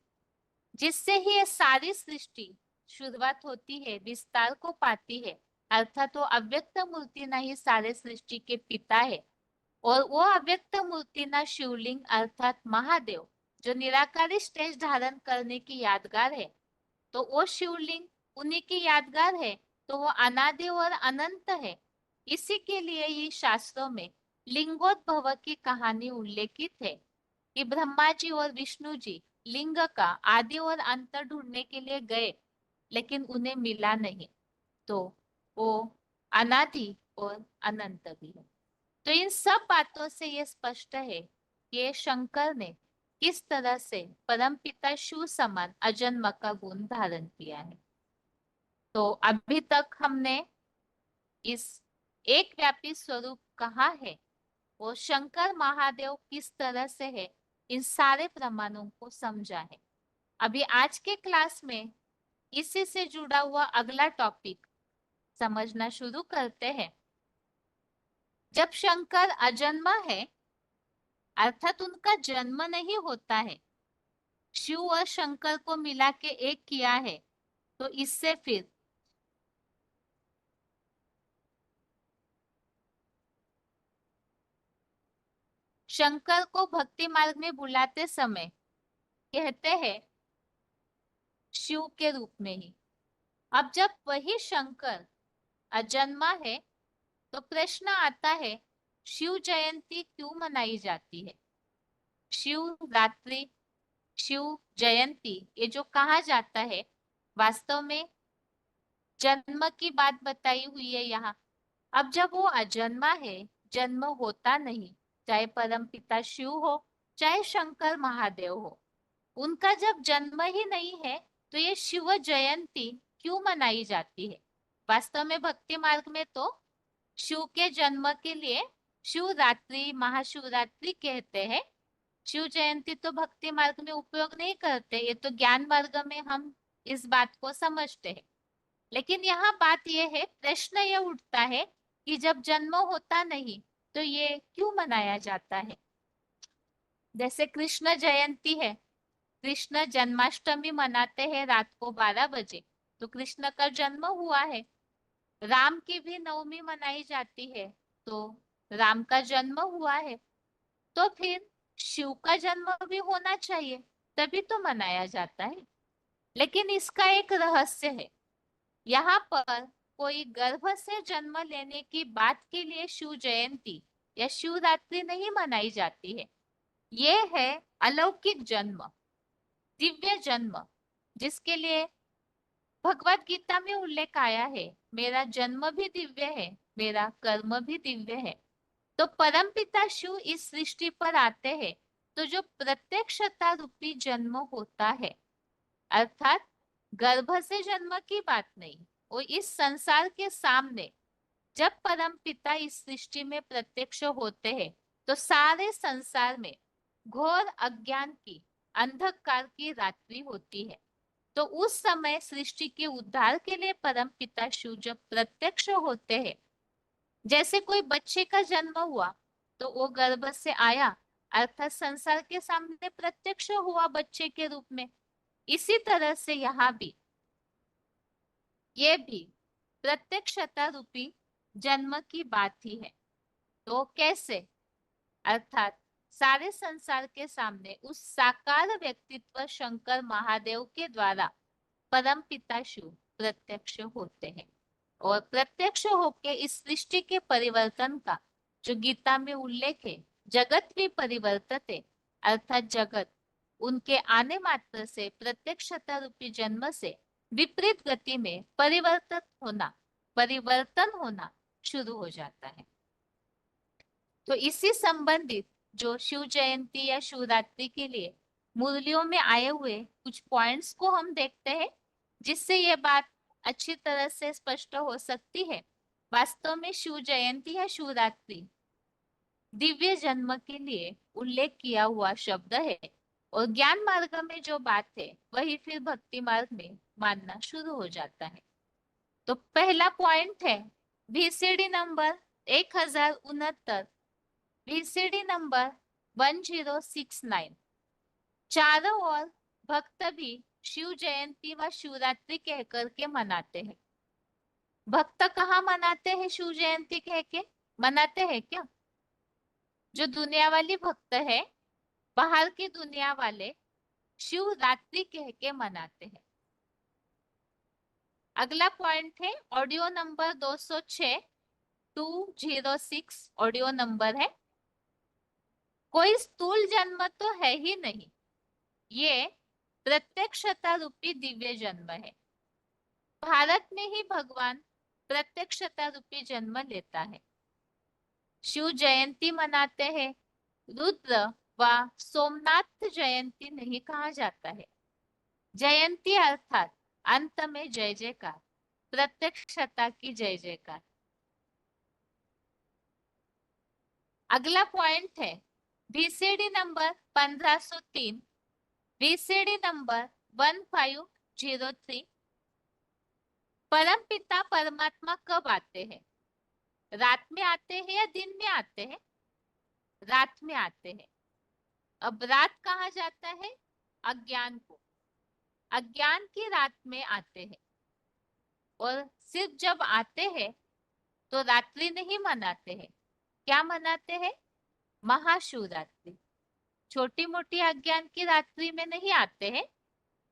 जिससे ही ये सारी सृष्टि शुरुआत होती है, विस्तार को पाती है, अर्थात वो अव्यक्त मूर्ति ना ही सारे सृष्टि के पिता है। और वो अव्यक्त मूर्ति ना शिवलिंग अर्थात महादेव जो निराकारी स्टेज धारण करने की यादगार है, तो वो शिवलिंग उन्हीं की यादगार है, तो वो अनादि और अनंत है। इसी के लिए ये शास्त्रों में लिंगोद्भव की कहानी उल्लेखित है कि ब्रह्मा जी और विष्णु जी लिंग का आदि और अंत ढूंढने के लिए गए, लेकिन उन्हें मिला नहीं। तो वो अनादि और अनंत भी है। तो इन सब बातों से ये स्पष्ट है कि ये शंकर ने किस तरह से परमपिता शिव समान अजन्म का गुण धारण किया है। तो अभी तक हमने इस एक व्यापी स्वरूप कहा है, वो शंकर महादेव किस तरह से है, इन सारे प्रमाणों को समझा है। अभी आज के क्लास में इसी से जुड़ा हुआ अगला टॉपिक समझना शुरू करते हैं। जब शंकर अजन्मा है, अर्थात उनका जन्म नहीं होता है, शिव और शंकर को मिला के एक किया है, तो इससे फिर शंकर को भक्ति मार्ग में बुलाते समय कहते हैं शिव के रूप में ही। अब जब वही शंकर अजन्मा है, तो प्रश्न आता है शिव जयंती क्यों मनाई जाती है। शिव रात्रि, शिव जयंती, ये जो कहा जाता है, वास्तव में जन्म की बात बताई हुई है यहाँ। अब जब वो अजन्मा है, जन्म होता नहीं, चाहे परम पिता शिव हो, चाहे शंकर महादेव हो, उनका जब जन्म ही नहीं है, तो ये शिव जयंती क्यों मनाई जाती है। वास्तव में भक्ति मार्ग में तो शिव के जन्म के लिए शिवरात्रि, महाशिवरात्रि कहते हैं। शिव जयंती तो भक्ति मार्ग में उपयोग नहीं करते, ये तो ज्ञान मार्ग में हम इस बात को समझते हैं। लेकिन यहाँ बात यह है, प्रश्न यह उठता है कि जब जन्म होता नहीं, तो ये क्यों मनाया जाता है। जैसे कृष्ण जयंती है, कृष्ण जन्माष्टमी मनाते हैं रात को 12 बजे, तो कृष्ण का जन्म हुआ है। राम की भी नवमी मनाई जाती है, तो राम का जन्म हुआ है। तो फिर शिव का जन्म भी होना चाहिए, तभी तो मनाया जाता है। लेकिन इसका एक रहस्य है। यहाँ पर कोई गर्भ से जन्म लेने की बात के लिए शिव जयंती या शिवरात्रि नहीं मनाई जाती है। ये है अलौकिक जन्म, दिव्य जन्म, जिसके लिए भगवत गीता में उल्लेख आया है, मेरा जन्म भी दिव्य है, मेरा कर्म भी दिव्य है। तो परमपिता शिव इस सृष्टि पर आते हैं, तो जो प्रत्यक्षता रूपी जन्म होता है, अर्थात गर्भ से जन्म की बात नहीं, वो इस संसार के सामने जब परम पिता इस सृष्टि में प्रत्यक्ष होते हैं, तो सारे संसार में घोर अज्ञान की, अंधकार की रात्रि होती है। तो उस समय सृष्टि के उद्धार के लिए परम पिता शिव जब प्रत्यक्ष होते हैं, जैसे कोई बच्चे का जन्म हुआ, तो वो गर्भ से आया, अर्थात संसार के सामने प्रत्यक्ष हुआ बच्चे के रूप में। इसी तरह से यहाँ भी ये भी प्रत्यक्षता रूपी जन्म की बात ही है। तो कैसे, अर्थात सारे संसार के सामने उस साकार व्यक्तित्व शंकर महादेव के द्वारा परम पिता शिव प्रत्यक्ष होते हैं, और प्रत्यक्ष होके इस सृष्टि के परिवर्तन का जो गीता में उल्लेख है, जगत भी परिवर्तते, अर्थात जगत उनके आने मात्र से, प्रत्यक्षता रूपी जन्म से विपरीत गति में परिवर्तन होना शुरू हो जाता है। तो इसी संबंधित जो शिव जयंती या शिवरात्रि के लिए मुरलियों में आए हुए कुछ पॉइंट्स को हम देखते हैं, जिससे ये बात अच्छी तरह से स्पष्ट हो सकती है। वास्तव में शिव जयंती या शिवरात्रि दिव्य जन्म के लिए उल्लेख किया हुआ शब्द है, और ज्ञान मार्ग में जो बात है वही फिर भक्ति मार्ग में मानना शुरू हो जाता है। तो पहला पॉइंट है VCD नंबर 1069, VCD नंबर 1069। चारों ओर भक्त भी शिव जयंती व शिवरात्रि कह करके मनाते हैं। भक्त कहाँ मनाते हैं, शिव जयंती कह के मनाते हैं क्या? जो दुनिया वाली भक्त है, बाहर की दुनिया वाले शिवरात्रि कह के मनाते हैं। अगला पॉइंट है ऑडियो नंबर 206, 206 ऑडियो नंबर है। कोई स्थूल जन्म तो है ही नहीं, ये प्रत्यक्षता रूपी दिव्य जन्म है। भारत में ही भगवान प्रत्यक्षता रूपी जन्म लेता है। शिव जयंती मनाते हैं, रुद्र वह सोमनाथ जयंती नहीं कहा जाता है। जयंती अर्थात अंत में जय जयकार, प्रत्यक्षता की जय जयकार। अगला पॉइंट है बीसीडी नंबर 1503, बीसीडी नंबर 1503। परम पिता परमात्मा कब आते हैं? रात में आते हैं या दिन में आते हैं? रात में आते हैं। अब रात कहा जाता है अज्ञान को, अज्ञान की रात में आते हैं। और सिर्फ जब आते हैं तो रात्रि नहीं मनाते हैं। क्या मनाते हैं? महाशिवरात्रि। छोटी मोटी अज्ञान की रात्रि में नहीं आते हैं।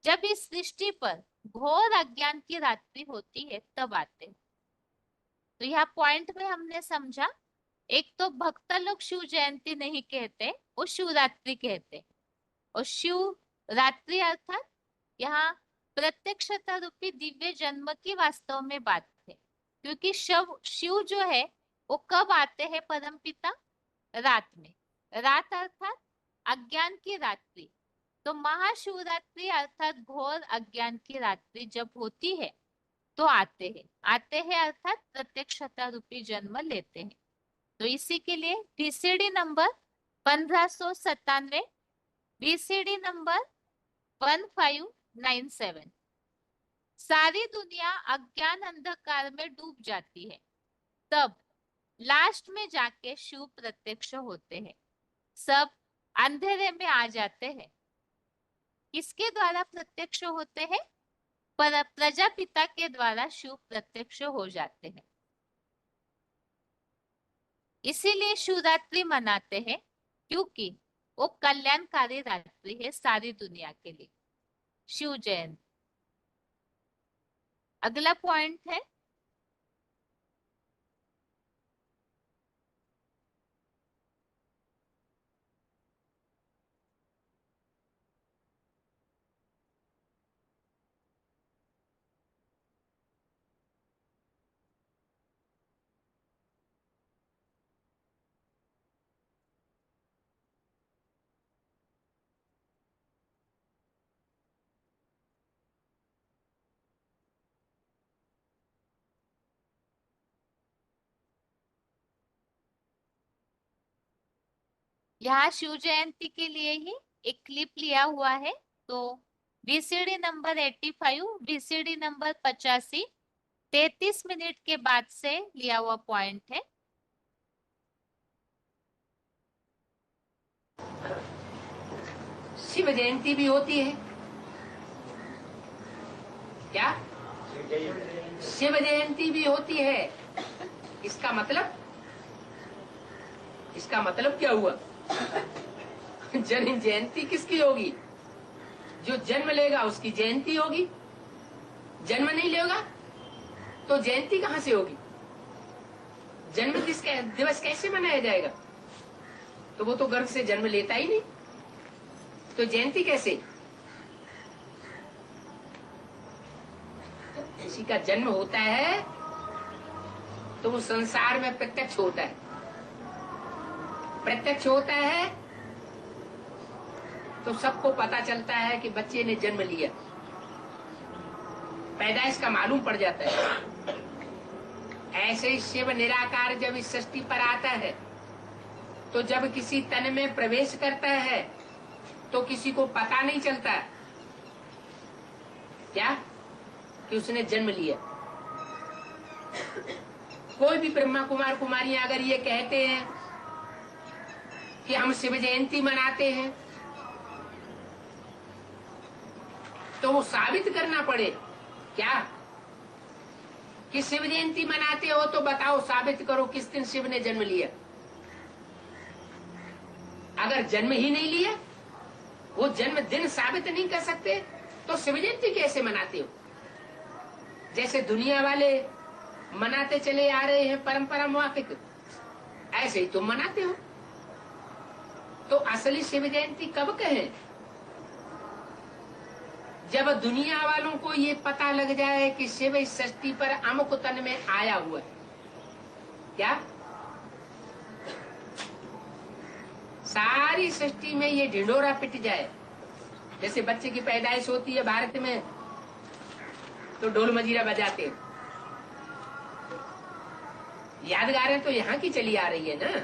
जब इस सृष्टि पर घोर अज्ञान की रात्रि होती है तब आते हैं। तो यह पॉइंट में हमने समझा, एक तो भक्त लोग शिव जयंती नहीं कहते, वो शिवरात्रि कहते। और शिव रात्रि अर्थात यहाँ प्रत्यक्षता रूपी दिव्य जन्म की वास्तव में बात है। क्योंकि शिव जो है वो कब आते हैं परमपिता? रात में। रात अर्थात अज्ञान की रात्रि। तो महाशिवरात्रि अर्थात घोर अज्ञान की रात्रि जब होती है तो आते हैं। आते हैं अर्थात प्रत्यक्षता रूपी जन्म लेते हैं। तो इसी के लिए बीसीडी नंबर 1597, बीसीडी नंबर 1597। सारी दुनिया अज्ञान अंधकार में डूब जाती है, तब लास्ट में जाके शिव प्रत्यक्ष होते हैं। सब अंधेरे में आ जाते हैं। किसके द्वारा प्रत्यक्ष होते हैं? प्रजापिता के द्वारा शिव प्रत्यक्ष हो जाते हैं। इसीलिए शिवरात्रि मनाते हैं, क्योंकि वो कल्याणकारी रात्रि है सारी दुनिया के लिए। शिव जयंती। अगला पॉइंट है यहाँ शिव जयंती के लिए ही एक क्लिप लिया हुआ है। तो BCD number 85, BCD number 85, 33 minute के बाद से लिया हुआ पॉइंट है। शिव जयंती भी होती है क्या? शिव जयंती भी होती है। इसका मतलब क्या हुआ? जयंती किसकी होगी? जो जन्म लेगा उसकी जयंती होगी। जन्म नहीं लेगा तो जयंती कहाँ से होगी? जन्म दिवस कैसे मनाया जाएगा? तो वो तो गर्भ से जन्म लेता ही नहीं, तो जयंती कैसे? किसी का जन्म होता है तो वो संसार में प्रत्यक्ष होता है। प्रत्यक्ष होता है तो सबको पता चलता है कि बच्चे ने जन्म लिया। पैदाइश का मालूम पड़ जाता है। ऐसे ही शिव निराकार जब इस सृष्टि पर आता है तो जब किसी तन में प्रवेश करता है तो किसी को पता नहीं चलता क्या कि उसने जन्म लिया। कोई भी ब्रह्मा कुमार कुमारियां अगर ये कहते हैं कि हम शिव जयंती मनाते हैं तो वो साबित करना पड़े क्या कि शिव जयंती मनाते हो, तो बताओ, साबित करो किस दिन शिव ने जन्म लिया। अगर जन्म ही नहीं लिया, वो जन्म दिन साबित नहीं कर सकते, तो शिव जयंती कैसे मनाते हो? जैसे दुनिया वाले मनाते चले आ रहे हैं परंपरा मुआफिक, ऐसे ही तुम मनाते हो। तो असली शिव जयंती कब कहें? जब दुनिया वालों को ये पता लग जाए कि शिव इस सृष्टि पर अमुक तन में आया हुआ है। क्या सारी सृष्टि में ये ढिंढोरा पिट जाए। जैसे बच्चे की पैदाइश होती है भारत में तो ढोल मजीरा बजाते हैं। यादगारें तो यहाँ की चली आ रही है ना।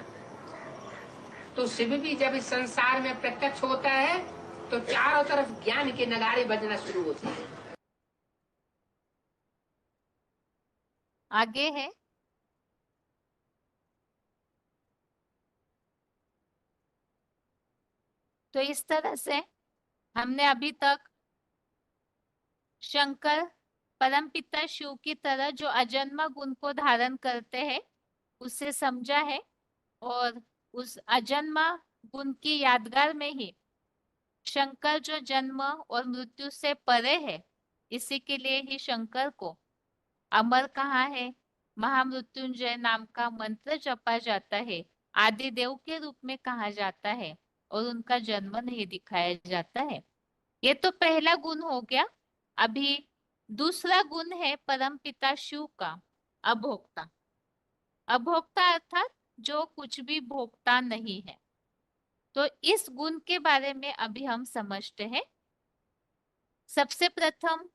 तो शिव भी जब इस संसार में प्रत्यक्ष होता है तो चारों तरफ ज्ञान के नगारे बजना शुरू होते हैं। आगे है, तो इस तरह से हमने अभी तक शंकर परमपिता शिव की तरह जो अजन्मा गुण को धारण करते हैं उसे समझा है, और उस अजन्मा गुण की यादगार में ही शंकर जो जन्म और मृत्यु से परे है, इसी के लिए ही शंकर को अमर कहा है। महामृत्युंजय नाम का मंत्र जपा जाता है, आदि देव के रूप में कहा जाता है, और उनका जन्म नहीं दिखाया जाता है। ये तो पहला गुण हो गया। अभी दूसरा गुण है परमपिता शिव का अभोक्ता। अभोक्ता अर्थात जो कुछ भी भोगता नहीं है। तो इस गुण के बारे में अभी हम समझते हैं। सबसे प्रथम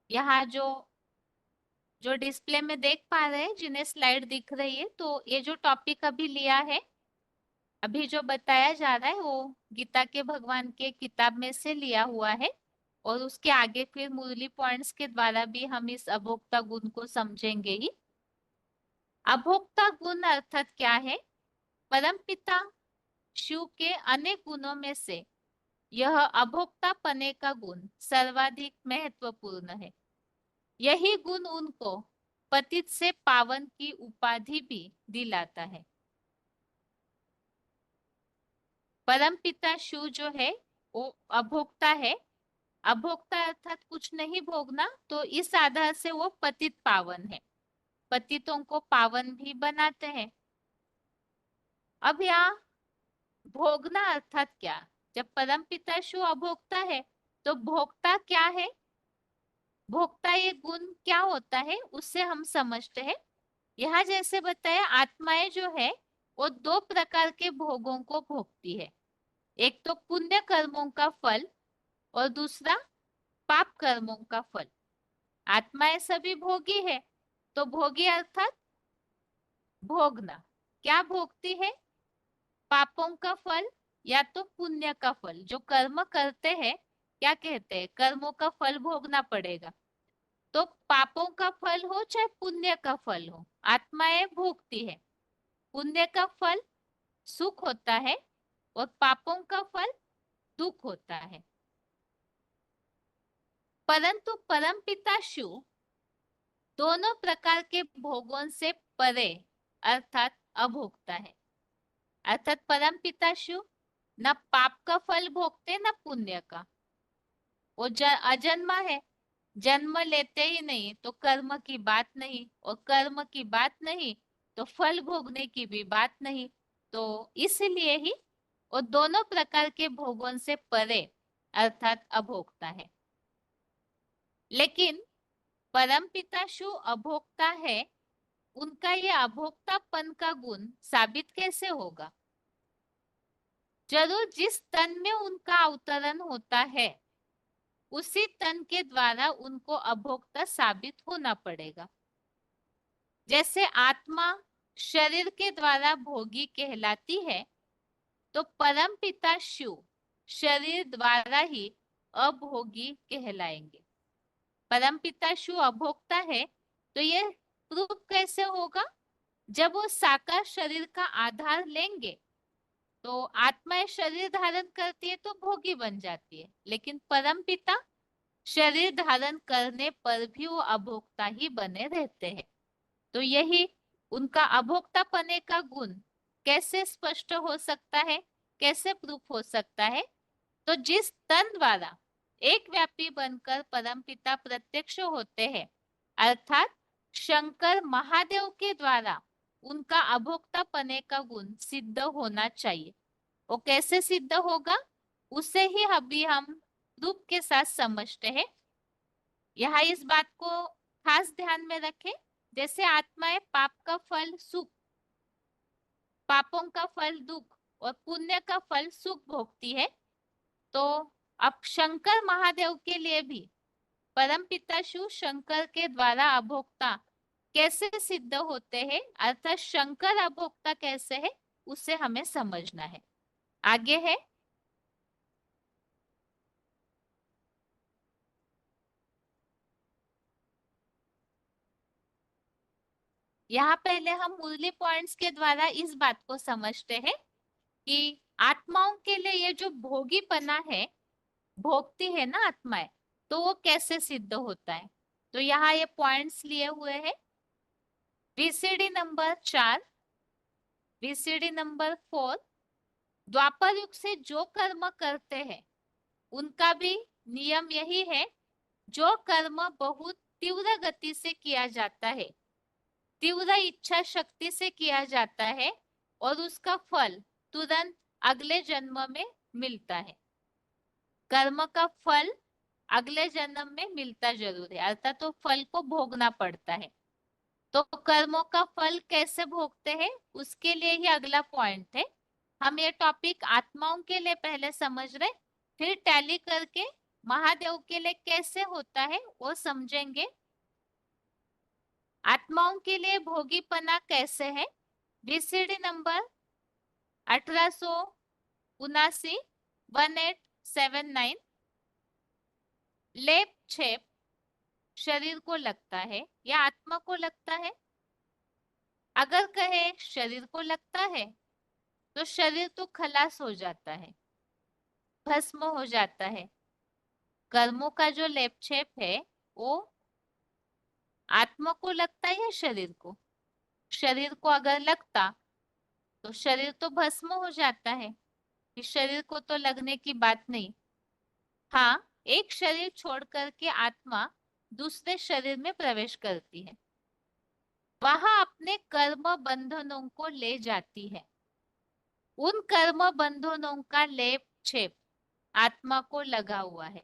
यहाँ जो जो डिस्प्ले में देख पा रहे हैं, जिन्हें स्लाइड दिख रही है, तो ये जो टॉपिक अभी लिया है, अभी जो बताया जा रहा है वो गीता के भगवान के किताब में से लिया हुआ है, और उसके आगे फिर मुरली पॉइंट्स के द्वारा भी हम इस अभोक्ता गुण को समझेंगे ही। अभोक्ता गुण अर्थात क्या है? परमपिता शिव के अनेक गुणों में से यह अभोक्ता पने का गुण सर्वाधिक महत्वपूर्ण है। यही गुण उनको पतित से पावन की उपाधि भी दिलाता है। परमपिता शिव जो है वो अभोक्ता है। अभोक्ता अर्थात कुछ नहीं भोगना, तो इस आधार से वो पतित पावन है, पतितों को पावन भी बनाते हैं। अब यहाँ भोगना अर्थात क्या? जब परमपिता शिव अभोक्ता है तो भोक्ता क्या है? भोक्ता ये गुण क्या होता है उससे हम समझते हैं। यहाँ जैसे बताया, आत्माएं जो है वो दो प्रकार के भोगों को भोगती है। एक तो पुण्य कर्मों का फल, और दूसरा पाप कर्मों का फल। आत्माएं सभी भोगी है, तो भोगी अर्थात भोगना। क्या भोगती है? पापों का फल या तो पुण्य का फल। जो कर्म करते हैं, क्या कहते हैं, कर्मों का फल भोगना पड़ेगा। तो पापों का फल हो चाहे पुण्य का फल हो, आत्माएं भोगती है। पुण्य का फल सुख होता है और पापों का फल दुख होता है। परंतु परमपिता शिव दोनों प्रकार के भोगों से परे अर्थात अभोक्ता है। अर्थात परमपिता शिव न पाप का फल भोगते न पुण्य का। वो अजन्मा है, जन्म लेते ही नहीं तो कर्म की बात नहीं, और कर्म की बात नहीं तो फल भोगने की भी बात नहीं। तो इसलिए ही वो दोनों प्रकार के भोगों से परे अर्थात अभोक्ता है। लेकिन परमपिता शिव अभोक्ता है, उनका ये अभोक्तापन का गुण साबित कैसे होगा? जरूर जिस तन में उनका अवतरण होता है उसी तन के द्वारा उनको अभोक्ता साबित होना पड़ेगा। जैसे आत्मा शरीर के द्वारा भोगी कहलाती है, तो परमपिता शिव शरीर द्वारा ही अभोगी कहलाएंगे। परमपिता शिव अभोक्ता है, तो ये प्रूफ कैसे होगा? जब वो साकार शरीर का आधार लेंगे तो आत्मा शरीर धारण करती है तो भोगी बन जाती है, लेकिन परमपिता शरीर धारण करने पर भी वो अभोक्ता ही बने रहते हैं। तो यही उनका अभोक्ता पने का गुण कैसे स्पष्ट हो सकता है, कैसे प्रूफ हो सकता है? तो जिस तन द्वारा एक व्यापी बनकर परमपिता प्रत्यक्ष होते हैं, अर्थात शंकर महादेव के द्वारा उनका अभोक्ता पने का गुण सिद्ध होना चाहिए। वो कैसे सिद्ध होगा उसे ही अभी हम प्रूफ के साथ समझते हैं। यहाँ इस बात को खास ध्यान में रखें, जैसे आत्माएं पाप का फल सुख, पापों का फल दुख, और पुण्य का फल सुख भोगती है। तो अब शंकर महादेव के लिए भी परमपिता शिव शंकर के द्वारा अभोक्ता कैसे सिद्ध होते हैं, अर्थात शंकर अभोक्ता कैसे है, उसे हमें समझना है। आगे है, यहाँ पहले हम मुरली पॉइंट्स के द्वारा इस बात को समझते हैं कि आत्माओं के लिए ये जो भोगीपना है, भोगती है ना आत्माएं, तो वो कैसे सिद्ध होता है। तो यहाँ ये पॉइंट्स लिए हुए हैं। वीसीडी नंबर 4, वीसीडी नंबर 4, द्वापर युग से जो कर्म करते हैं उनका भी नियम यही है, जो कर्म बहुत तीव्र गति से किया जाता है, तीव्र इच्छा शक्ति से किया जाता है और उसका फल तुरंत अगले जन्म में मिलता है। कर्म का फल अगले जन्म में मिलता जरूर है, अर्थात तो फल को भोगना पड़ता है। तो कर्मों का फल कैसे भोगते हैं, उसके लिए ही अगला पॉइंट है। हम ये टॉपिक आत्माओं के लिए पहले समझ रहे, फिर टैली करके महादेव के लिए कैसे होता है वो समझेंगे। आत्माओं के लिए भोगीपना कैसे है, वीसीडी नंबर 1879 1879, लेप छेप शरीर को लगता है या आत्मा को लगता है। अगर कहे शरीर को लगता है तो शरीर तो खलास हो जाता है, भस्म हो जाता है। कर्मों का जो लेप छेप है वो आत्मा को लगता है या शरीर को। शरीर को अगर लगता तो शरीर तो भस्म हो जाता है, इस शरीर को तो लगने की बात नहीं। हाँ, एक शरीर छोड़ करके आत्मा दूसरे शरीर में प्रवेश करती है, वहां अपने कर्म बंधनों को ले जाती है। उन कर्म बंधनों का लेप छेप आत्मा को लगा हुआ है।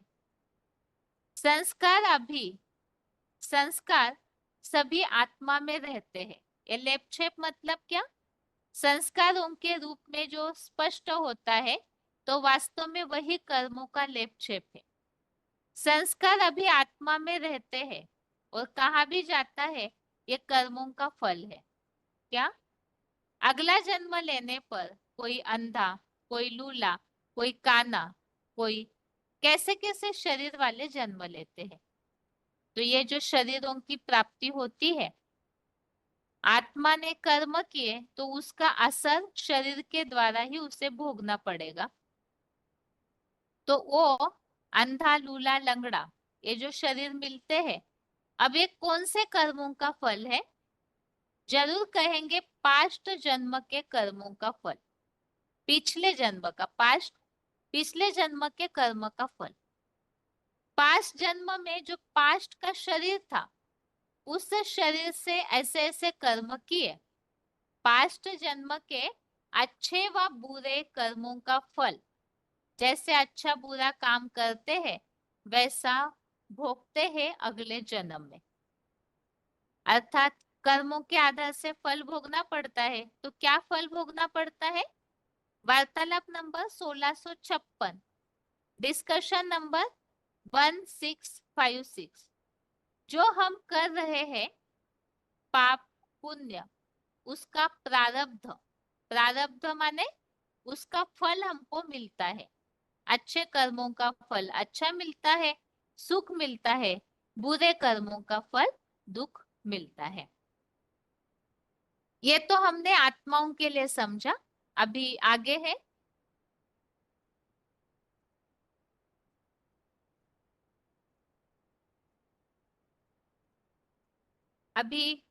संस्कार अभी संस्कार सभी आत्मा में रहते हैं। ये लेप छेप मतलब क्या, संस्कारों के रूप में जो स्पष्ट होता है तो वास्तव में वही कर्मों का लेप छेप है। संस्कार अभी आत्मा में रहते हैं और कहा भी जाता है ये कर्मों का फल है। क्या, अगला जन्म लेने पर कोई अंधा, कोई लूला, कोई काना, कोई कैसे कैसे शरीर वाले जन्म लेते हैं। तो ये जो शरीरों की प्राप्ति होती है, आत्मा ने कर्म किए तो उसका असर शरीर के द्वारा ही उसे भोगना पड़ेगा। तो वो अंधा, लूला, लंगड़ा, ये जो शरीर मिलते हैं, अब ये कौन से कर्मों का फल है, जरूर कहेंगे पास्ट जन्म के कर्मों का फल। पिछले जन्म का, पास्ट पिछले जन्म के कर्म का फल। पास्ट जन्म में जो पास्ट का शरीर था, उस शरीर से ऐसे ऐसे कर्म किए, पास्ट जन्म के अच्छे व बुरे कर्मों का फल, जैसे अच्छा बुरा काम करते हैं वैसा भोगते हैं अगले जन्म में। अर्थात कर्मों के आधार से फल भोगना पड़ता है। तो क्या फल भोगना पड़ता है, वार्तालाप नंबर 1656, डिस्कशन नंबर 1656। जो हम कर रहे हैं पाप पुण्य, उसका प्रारब्ध, प्रारब्ध माने उसका फल हमको मिलता है। अच्छे कर्मों का फल अच्छा मिलता है, सुख मिलता है। बुरे कर्मों का फल दुख मिलता है। ये तो हमने आत्माओं के लिए समझा। अभी आगे है, अभी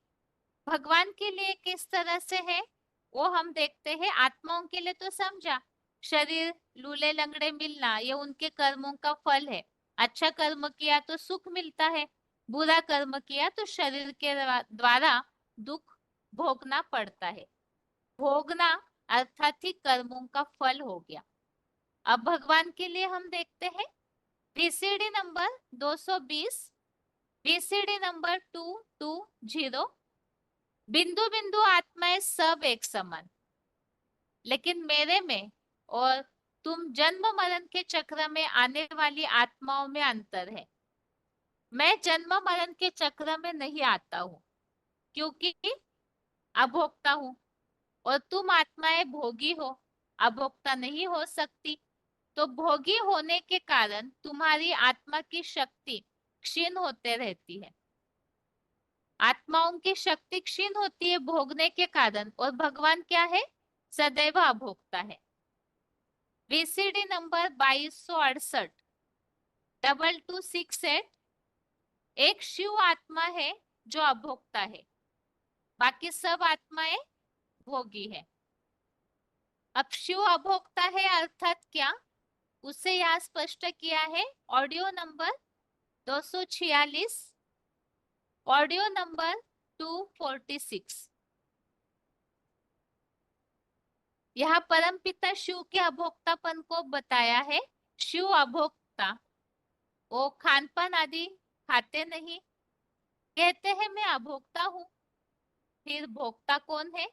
भगवान के लिए किस तरह से है वो हम देखते हैं। आत्माओं के लिए तो समझा, शरीर लूले लंगड़े मिलना ये उनके कर्मों का फल है। अच्छा कर्म किया तो सुख मिलता है, बुरा कर्म किया तो शरीर के द्वारा दुख भोगना पड़ता है। भोगना अर्थात ही कर्मों का फल हो गया। अब भगवान के लिए हम देखते हैं, वीसीडी नंबर 220, वीसीडी नंबर 220, बिंदु बिंदु आत्माएं सब एक समान। लेकिन मेरे में और तुम जन्म मरण के चक्र में आने वाली आत्माओं में अंतर है। मैं जन्म मरण के चक्र में नहीं आता हूँ क्योंकि अभोक्ता हूँ, और तुम आत्माएं भोगी हो, अभोक्ता नहीं हो सकती। तो भोगी होने के कारण तुम्हारी आत्मा की शक्ति क्षीण होते रहती है। आत्माओं की शक्ति क्षीण होती है भोगने के कारण, और भगवान क्या है? सदैव अभोक्ता है। VCD number 2268 2268। एक शिव आत्मा है जो अभोक्ता है, बाकी सब आत्माएं भोगी है। अब शिव अभोक्ता है अर्थात क्या, उसे यहाँ स्पष्ट किया है ऑडियो नंबर 246, ऑडियो नंबर 246। यहाँ परमपिता शिव के अभोक्तापन को बताया है। शिव अभोक्ता, वो खान पान आदि खाते नहीं, कहते हैं मैं अभोक्ता हूँ। फिर भोक्ता कौन है?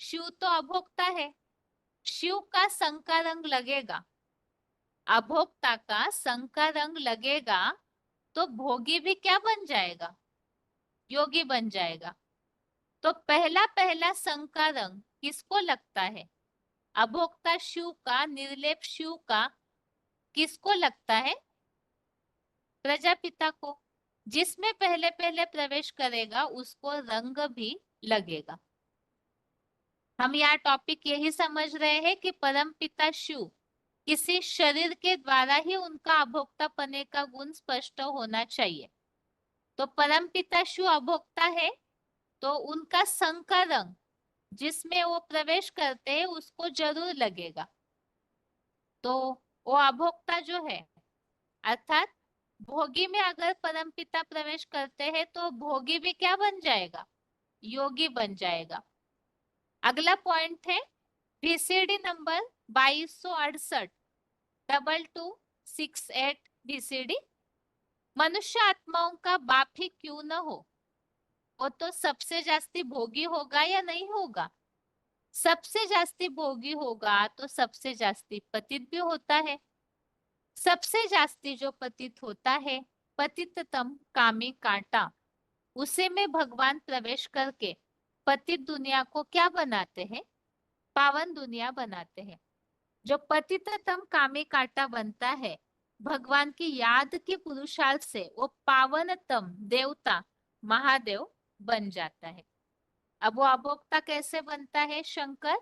शिव तो अभोक्ता है। शिव का शंका रंग लगेगा, अभोक्ता का शंका रंग लगेगा, तो भोगी भी क्या बन जाएगा? योगी बन जाएगा। तो पहला पहला शंका रंग किसको लगता है? अभोक्ता शिव का, निर्लेप शिव का किसको लगता है? प्रजापिता को। जिसमें पहले पहले प्रवेश करेगा उसको रंग भी लगेगा। हम यहाँ टॉपिक यही समझ रहे हैं कि परमपिता शिव किसी शरीर के द्वारा ही उनका अभोक्ता पने का गुण स्पष्ट होना चाहिए। तो परमपिता शिव अभोक्ता है, तो उनका शंकर रंग जिसमें वो प्रवेश करते हैं उसको जरूर लगेगा। तो वो अभोक्ता जो है, अर्थात भोगी में अगर परमपिता प्रवेश करते हैं तो भोगी भी क्या बन जाएगा? योगी बन जाएगा। अगला पॉइंट है वीसीडी नंबर 2268 2268 वीसीडी। मनुष्य आत्माओं का बाप ही क्यों न हो, वो तो सबसे जास्ती भोगी होगा या नहीं होगा? सबसे जास्ती भोगी होगा तो सबसे जास्ती पतित भी होता है। सबसे जास्ती जो पतित होता है, पतिततम कामी कांटा, उसे में भगवान प्रवेश करके पतित दुनिया को क्या बनाते हैं? पावन दुनिया बनाते हैं। जो पतिततम कामी कांटा बनता है, भगवान की याद के पुरुषार्थ से वो पावनतम देवता महादेव बन जाता है। अब वो अभोक्ता कैसे बनता है शंकर?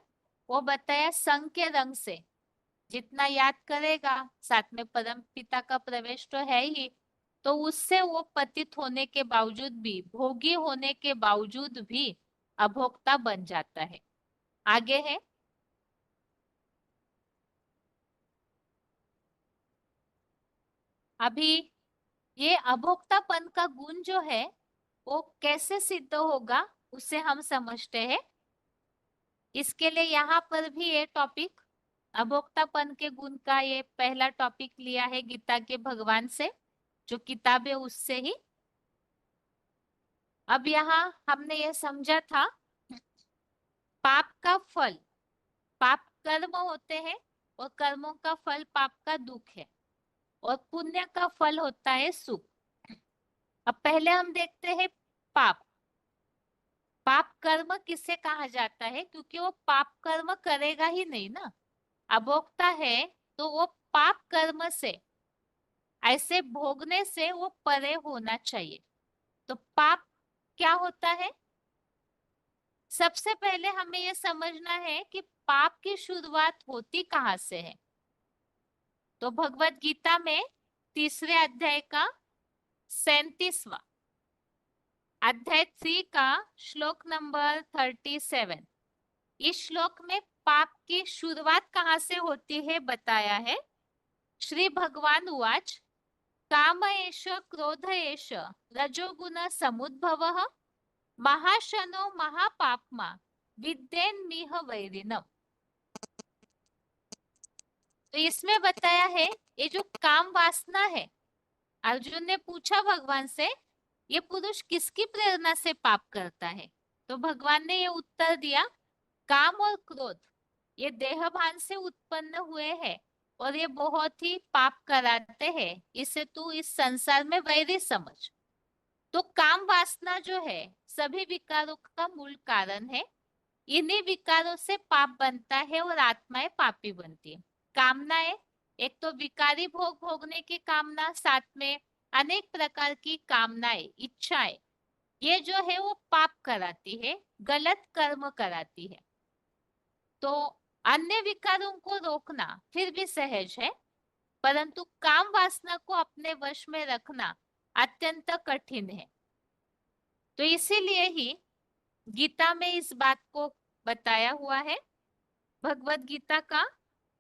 वो बताया संग के रंग से। जितना याद करेगा, साथ में परम पिता का प्रवेश तो है ही, तो उससे वो पतित होने के बावजूद भी, भोगी होने के बावजूद भी अभोक्ता बन जाता है। आगे है अभी ये अभोक्तापन का गुण जो है वो कैसे सिद्ध होगा उसे हम समझते हैं। इसके लिए यहाँ पर भी ये टॉपिक अभोक्तापन के गुण का ये पहला टॉपिक लिया है गीता के भगवान से, जो किताब है उससे ही। अब यहाँ हमने ये समझा था पाप का फल, पाप कर्म होते हैं और कर्मों का फल पाप का दुख है, और पुण्य का फल होता है सुख। अब पहले हम देखते हैं पाप। पाप कर्म किसे कहा जाता है? क्योंकि वो पाप कर्म करेगा ही नहीं ना, अभोक्ता है, तो वो पाप कर्म से, ऐसे भोगने से वो परे होना चाहिए। तो पाप क्या होता है? सबसे पहले हमें यह समझना है कि पाप की शुरुआत होती कहाँ से है। तो भगवत गीता में तीसरे अध्याय का 37वां अध्याय 3 का श्लोक नंबर 37, इस श्लोक में पाप की शुरुआत कहाँ से होती है बताया है। श्री भगवान उवाच काम एष क्रोध एष रजोगुण समुद्भवः महाशनो महापाप्मा विद्येन्मिह वैरिणम्। तो इसमें बताया है ये जो काम वासना है, अर्जुन ने पूछा भगवान से ये पुरुष किसकी प्रेरणा से पाप करता है? तो भगवान ने ये उत्तर दिया काम और क्रोध, ये देह भान से उत्पन्न हुए हैं और ये बहुत ही पाप कराते हैं, इसे तू इस संसार में वैरी समझ। तो काम वासना जो है सभी विकारों का मूल कारण है। इन्हीं विकारों से पाप बनता है और आत्माएं पापी बनती है। कामनाएं, एक तो विकारी भोग भोगने की कामना, साथ में अनेक प्रकार की कामनाएं, इच्छाएं, ये जो है वो पाप कराती है, गलत कर्म कराती है। तो अन्य विकारों को रोकना फिर भी सहज है, परंतु काम वासना को अपने वश में रखना अत्यंत कठिन है। तो इसीलिए ही गीता में इस बात को बताया हुआ है। भगवत गीता का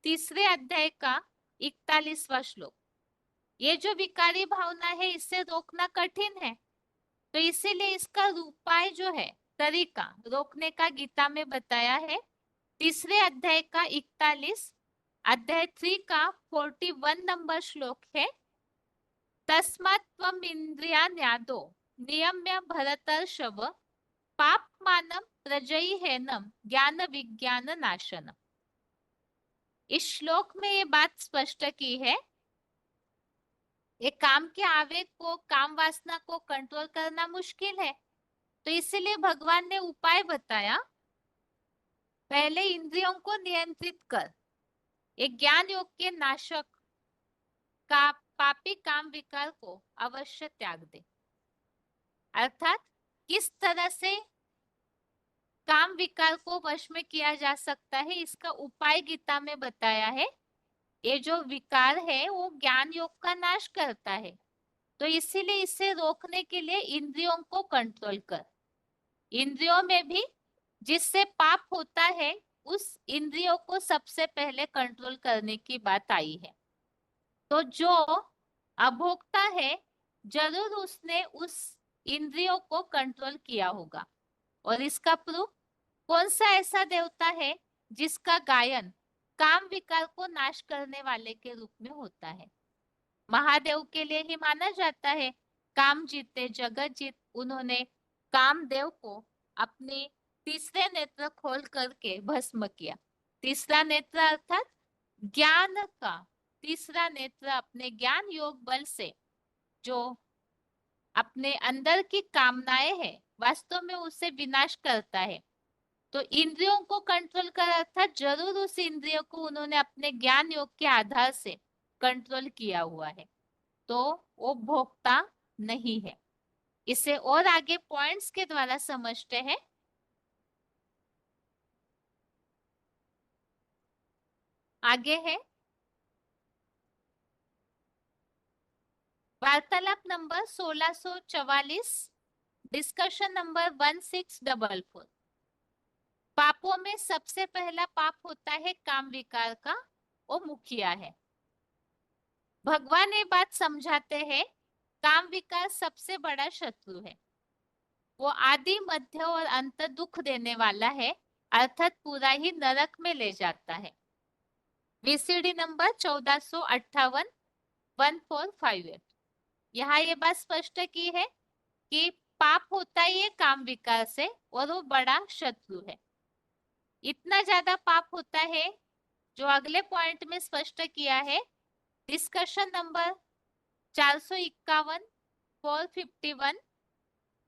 3 अध्याय का 41वां श्लोक। ये जो विकारी भावना है इसे रोकना कठिन है, तो इसीलिए इसका उपाय जो है, तरीका रोकने का गीता में बताया है। 3 अध्याय का 41, अध्याय 3 का 41 नंबर श्लोक है। तस्मात् त्वम् इंद्रियाण्यादो नियम्य भरतर्षभ पापमानं प्रजह्येनं ज्ञान विज्ञान नाशनम्। इस श्लोक में ये बात स्पष्ट की है, ये काम के आवेग को, काम वासना को कंट्रोल करना मुश्किल है, तो इसीलिए भगवान ने उपाय बताया। पहले इंद्रियों को नियंत्रित कर, एक ज्ञान योग के नाशक का पापी काम विकार को अवश्य त्याग दे। अर्थात किस तरह से काम विकार को वश में किया जा सकता है, इसका उपाय गीता में बताया है। ये जो विकार है वो ज्ञान योग का नाश करता है, तो इसीलिए इसे रोकने के लिए इंद्रियों को कंट्रोल कर। इंद्रियों में भी जिससे पाप होता है उस इंद्रियों को सबसे पहले कंट्रोल करने की बात आई है। तो जो अभोक्ता है जरूर उसने उस इंद्रियों को कंट्रोल किया होगा। और इसका प्रूफ, कौन सा ऐसा देवता है जिसका गायन काम विकार को नाश करने वाले के रूप में होता है? महादेव के लिए ही माना जाता है। काम जीते जगत जीत, उन्होंने कामदेव को अपने तीसरे नेत्र खोल करके भस्म किया। तीसरा नेत्र अर्थात ज्ञान का तीसरा नेत्र अपने ज्ञान योग बल से जो अपने अंदर की कामनाएं है वास्तव में उसे विनाश करता है। तो इंद्रियों को कंट्रोल कर, अर्थात जरूर उस इंद्रियों को उन्होंने अपने ज्ञान योग के आधार से कंट्रोल किया हुआ है, तो वो भोक्ता नहीं है। इसे और आगे पॉइंट्स के द्वारा समझते हैं। आगे है वार्तालाप नंबर 1644, डिस्कशन नंबर 1644। पापों में सबसे पहला पाप होता है काम विकार का, वो मुखिया है। भगवान ये बात समझाते हैं, काम विकार सबसे बड़ा शत्रु है। वो आदि मध्य और अंत दुख देने वाला है, अर्थात पूरा ही नरक में ले जाता है। VCD number 1458 1458। यहाँ ये बात स्पष्ट की है कि पाप होता ही है काम विकार से और वो बड़ा शत्रु है। इतना ज्यादा पाप होता है जो अगले पॉइंट में स्पष्ट किया है। Discussion number 451 451।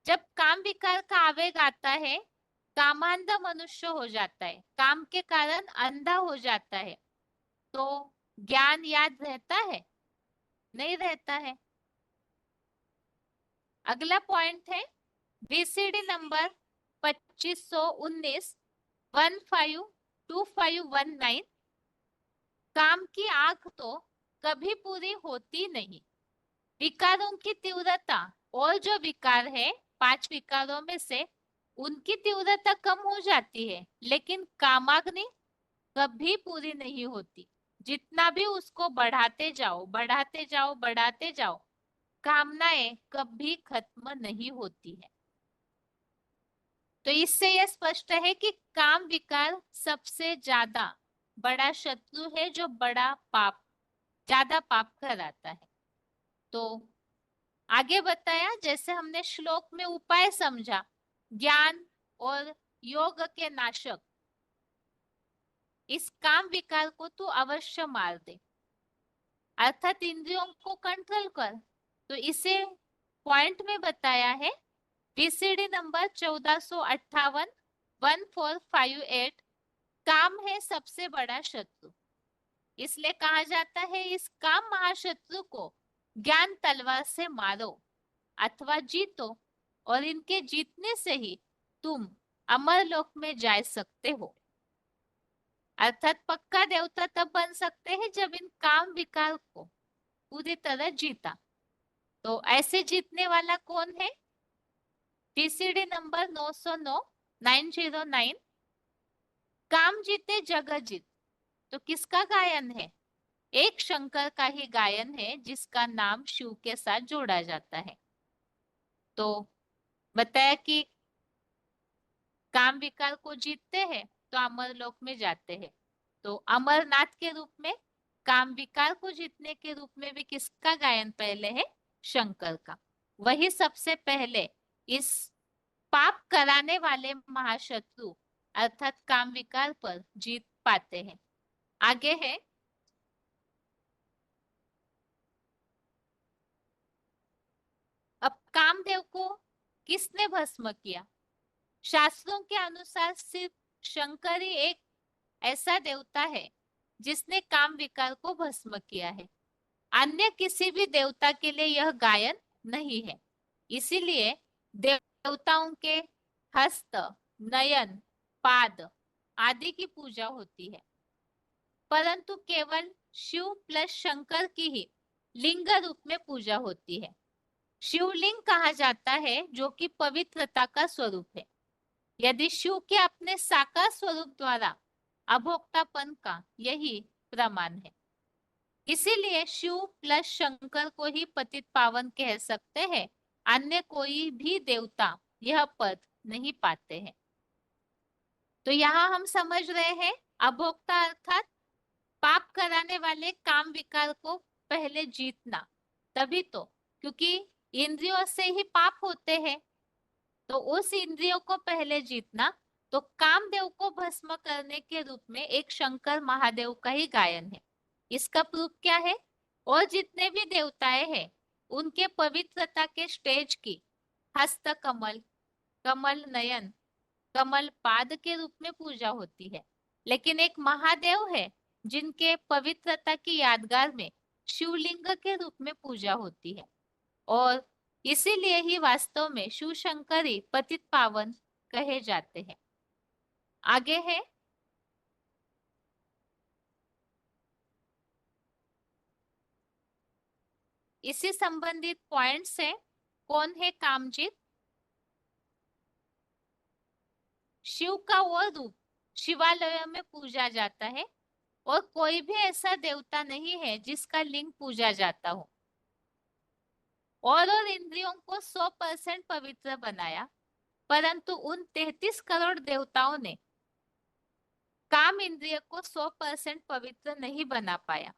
जब काम विकार का आवेग आता है, कामांध मनुष्य हो जाता है, काम के कारण अंधा हो जाता है, तो ज्ञान याद रहता है? नहीं रहता है। अगला पॉइंट है बीसीडी नंबर 2519 152519। काम की आग तो कभी पूरी होती नहीं। विकारों की तीव्रता, और जो विकार है 5 विकारों में से उनकी तीव्रता कम हो जाती है, लेकिन कामाग्नि कभी पूरी नहीं होती। जितना भी उसको बढ़ाते जाओ बढ़ाते जाओ बढ़ाते जाओ, कामनाएं कभी खत्म नहीं होती है। तो इससे यह स्पष्ट है कि काम विकार सबसे ज्यादा बड़ा शत्रु है, जो बड़ा पाप, ज्यादा पाप कराता है। तो आगे बताया, जैसे हमने श्लोक में उपाय समझा, ज्ञान और योग के नाशक, इस काम विकार को तू अवश्य मार दे, अर्थात इंद्रियों को कंट्रोल कर। तो इसे पॉइंट में बताया है वीसीडी नंबर 1458 1458। काम है सबसे बड़ा शत्रु, इसलिए कहा जाता है इस काम महाशत्रु को ज्ञान तलवार से मारो अथवा जीतो, और इनके जीतने से ही तुम अमरलोक में जा सकते हो। अर्थात पक्का देवता तब बन सकते हैं जब इन काम विकार को पूरी तरह जीता। तो ऐसे जीतने वाला कौन है? TCD number 909 909। काम जीते जगत जीत, तो किसका गायन है? एक शंकर का ही गायन है जिसका नाम शिव के साथ जोड़ा जाता है। तो बताया कि काम विकार को जीतते हैं तो अमरलोक में जाते हैं। तो अमरनाथ के रूप में, काम विकार को जीतने के रूप में भी किसका गायन पहले है? शंकर का। वही सबसे पहले इस पाप कराने वाले महाशत्रु अर्थात काम विकार पर जीत पाते हैं। आगे है अब कामदेव को किसने भस्म किया? शास्त्रों के अनुसार सिर्फ शंकर ही एक ऐसा देवता है जिसने काम विकार को भस्म किया है। अन्य किसी भी देवता के लिए यह गायन नहीं है। इसीलिए देवताओं के हस्त, नयन, पाद आदि की पूजा होती है, परंतु केवल शिव प्लस शंकर की ही लिंग रूप में पूजा होती है। शिवलिंग कहा जाता है जो कि पवित्रता का स्वरूप है। यदि शिव के अपने साकार स्वरूप द्वारा अभोक्तापन का यही प्रमाण है, इसीलिए शिव प्लस शंकर को ही पतित पावन कह सकते हैं। अन्य कोई भी देवता यह पद नहीं पाते हैं। तो यहाँ हम समझ रहे हैं अभोक्ता अर्थात पाप कराने वाले काम विकार को पहले जीतना। तभी तो, क्योंकि इंद्रियों से ही पाप होते हैं, तो उस इंद्रियों को पहले जीतना। तो कामदेव को भस्म करने के रूप में एक शंकर महादेव का ही गायन है। इसका प्रूफ क्या है? और जितने भी देवताएं हैं उनके पवित्रता के स्टेज की हस्त कमल, कमल नयन, कमल पाद के रूप में पूजा होती है। लेकिन एक महादेव है जिनके पवित्रता की यादगार में शिवलिंग के रूप में पूजा होती है, और इसीलिए ही वास्तव में शिव शंकर ही पतित पावन कहे जाते हैं। आगे है इसी संबंधित पॉइंट्स है। कौन है कामजीत? शिव का वो रूप शिवालयों में पूजा जाता है, और कोई भी ऐसा देवता नहीं है जिसका लिंग पूजा जाता हो। और इंद्रियों को 100% पवित्र बनाया, परंतु उन 33 करोड़ देवताओं ने काम इंद्रिय को 100% पवित्र नहीं बना पाया।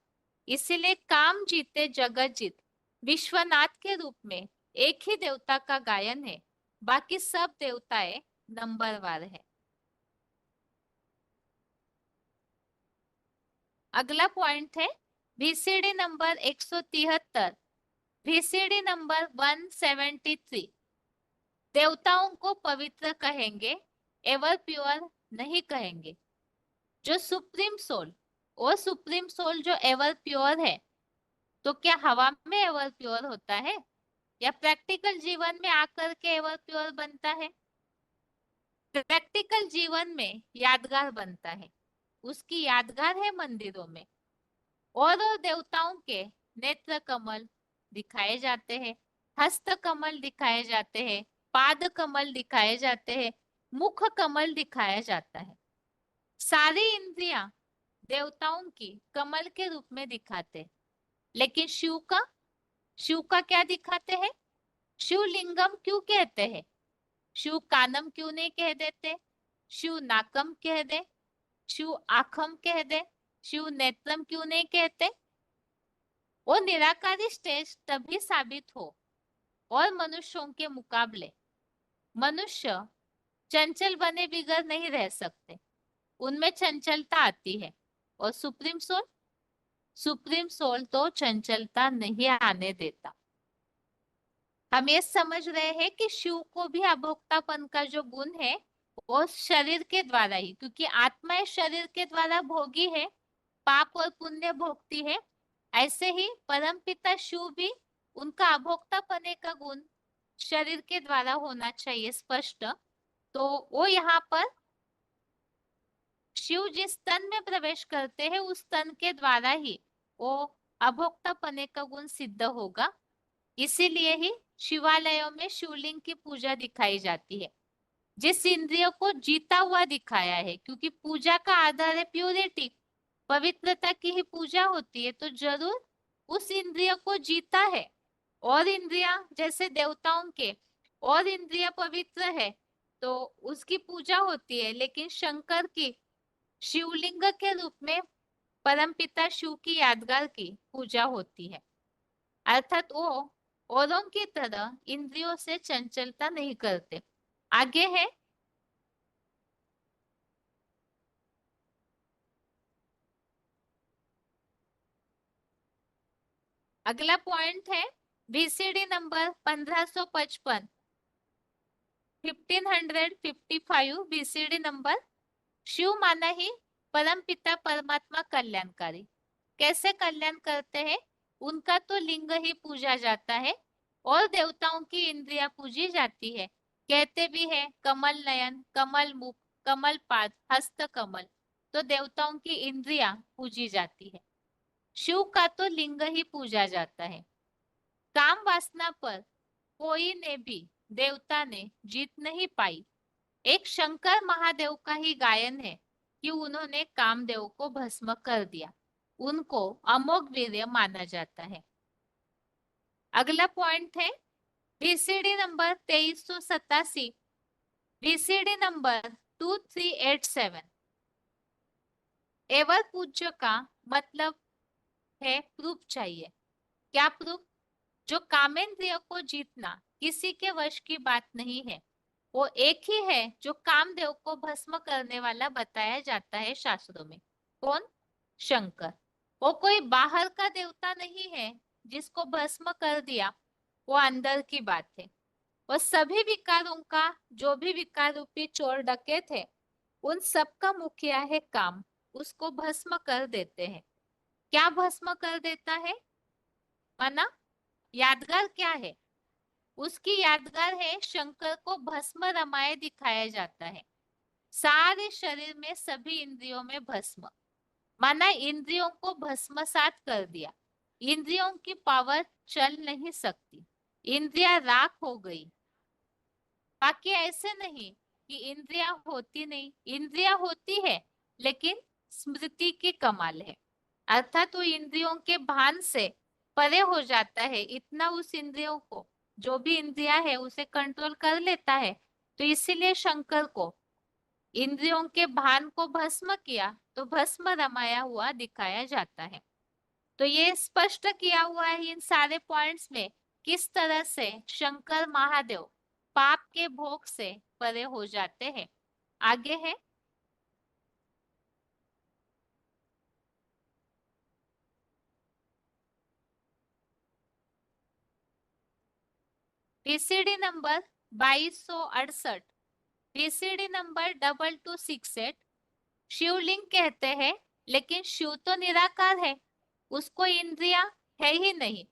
इसीलिए काम जीते जगत जीत विश्वनाथ के रूप में एक ही देवता का गायन है, बाकी सब देवताएं नंबरवार है। अगला पॉइंट है वीसीडी नंबर 173, वीसीडी नंबर 173। देवताओं को पवित्र कहेंगे, एवर प्योर नहीं कहेंगे। जो सुप्रीम सोल, वो सुप्रीम सोल जो एवर प्योर है, तो क्या हवा में एवर प्योर होता है या प्रैक्टिकल जीवन में आकर के एवर प्योर बनता है? प्रैक्टिकल जीवन में यादगार बनता है, उसकी यादगार है मंदिरों में। और देवताओं के नेत्र कमल दिखाए जाते हैं, हस्त कमल दिखाए जाते हैं, पाद कमल दिखाए जाते हैं, मुख कमल दिखाया जाता है। सारी इंद्रियां देवताओं की कमल के रूप में दिखाते, लेकिन शिव का क्या दिखाते हैं? शिवलिंगम क्यों कहते हैं? शिव कानम क्यों नहीं कह देते? शिव नाकम कह दे, शिव आखम कह दे, शिव नेत्रम क्यों नहीं कहते? वो निराकारी स्टेज तभी साबित हो, और मनुष्यों के मुकाबले मनुष्य चंचल बने बिगड़ नहीं रह सकते। उनमें चंचलता आती है। और सुप्रीम सोल तो चंचलता नहीं आने देता। हम ये समझ रहे हैं कि शिव को भी अभोक्तापन का जो गुण है वो शरीर के द्वारा ही, क्योंकि आत्मा इस शरीर के द्वारा भोगी है, पाप और पुण्य भोगती है। ऐसे ही परमपिता शिव भी, उनका अभोक्तापने का गुण शरीर के द्वारा होना चाहिए स्पष्ट। तो वो यहाँ पर शिव जिस तन में प्रवेश करते हैं उस तन के द्वारा ही वो अभोक्तापने का गुण सिद्ध होगा। इसीलिए ही शिवालयों में शिवलिंग की पूजा दिखाई जाती है। जिस इंद्रियों को जीता हुआ दिखाया है, क्योंकि पूजा का आधार है प्योरिटी, पवित्रता की ही पूजा होती है, तो जरूर उस इंद्रिय को जीता है। और इंद्रिया जैसे देवताओं के और इंद्रिया पवित्र है तो उसकी पूजा होती है, लेकिन शंकर की शिवलिंग के रूप में परमपिता शिव की यादगार की पूजा होती है। अर्थात वो औरों की तरह इंद्रियों से चंचलता नहीं करते। आगे है अगला पॉइंट है BCD number 1555, 1555 BCD number. Shiv माना ही परम पिता परमात्मा कल्याणकारी। कैसे कल्याण करते हैं? उनका तो लिंग ही पूजा जाता है और देवताओं की इंद्रियां पूजी जाती है। कहते भी है कमल नयन, कमल मुख, कमल पाद, हस्त कमल। तो देवताओं की इंद्रियां पूजी जाती है, शिव का तो लिंग ही पूजा जाता है। काम वासना पर कोई ने भी, देवता ने जीत नहीं पाई। एक शंकर महादेव का ही गायन है कि उन्होंने कामदेव को भस्म कर दिया। उनको अमोघ वीर्य माना जाता है। अगला पॉइंट है BCD number 2387, BCD number 2387। Ever पूज्य का मतलब है प्रूफ चाहिए। क्या प्रूफ? जो कामेंद्रिय को जीतना किसी के वश की बात नहीं है, वो एक ही है जो कामदेव को भस्म करने वाला बताया जाता है शास्त्रों में। कौन? शंकर। वो कोई बाहर का देवता नहीं है जिसको भस्म कर दिया, वो अंदर की बात है। वो सभी विकारों का, जो भी विकार रूपी चोर डकैत है, उन सब का मुखिया है काम, उसको भस्म कर देते हैं। क्या भस्म कर देता है? माना यादगार क्या है? उसकी यादगार है शंकर को भस्म रमाए दिखाया जाता है। सारे शरीर में सभी इंद्रियों में भस्म, माना इंद्रियों को भस्मसात कर दिया। इंद्रियों की पावर चल नहीं सकती, इंद्रिया राख हो गई। बाकी ऐसे नहीं कि इंद्रिया होती नहीं, इंद्रिया होती है, लेकिन स्मृति की कमाल है। अर्थात वो इंद्रियों के भान से परे हो जाता है, इतना उस इंद्रियों को, जो भी इंद्रिया है उसे कंट्रोल कर लेता है। तो इसीलिए शंकर को इंद्रियों के भान को भस्म किया तो भस्म रमाया हुआ दिखाया जाता है। तो ये स्पष्ट किया हुआ है इन सारे पॉइंट्स में किस तरह से शंकर महादेव पाप के भोग से परे हो जाते हैं। आगे है बीसीडी नंबर 2268, बीसीडी नंबर 2268। शिवलिंग कहते हैं, लेकिन शिव तो निराकार है, उसको इंद्रिया है ही नहीं।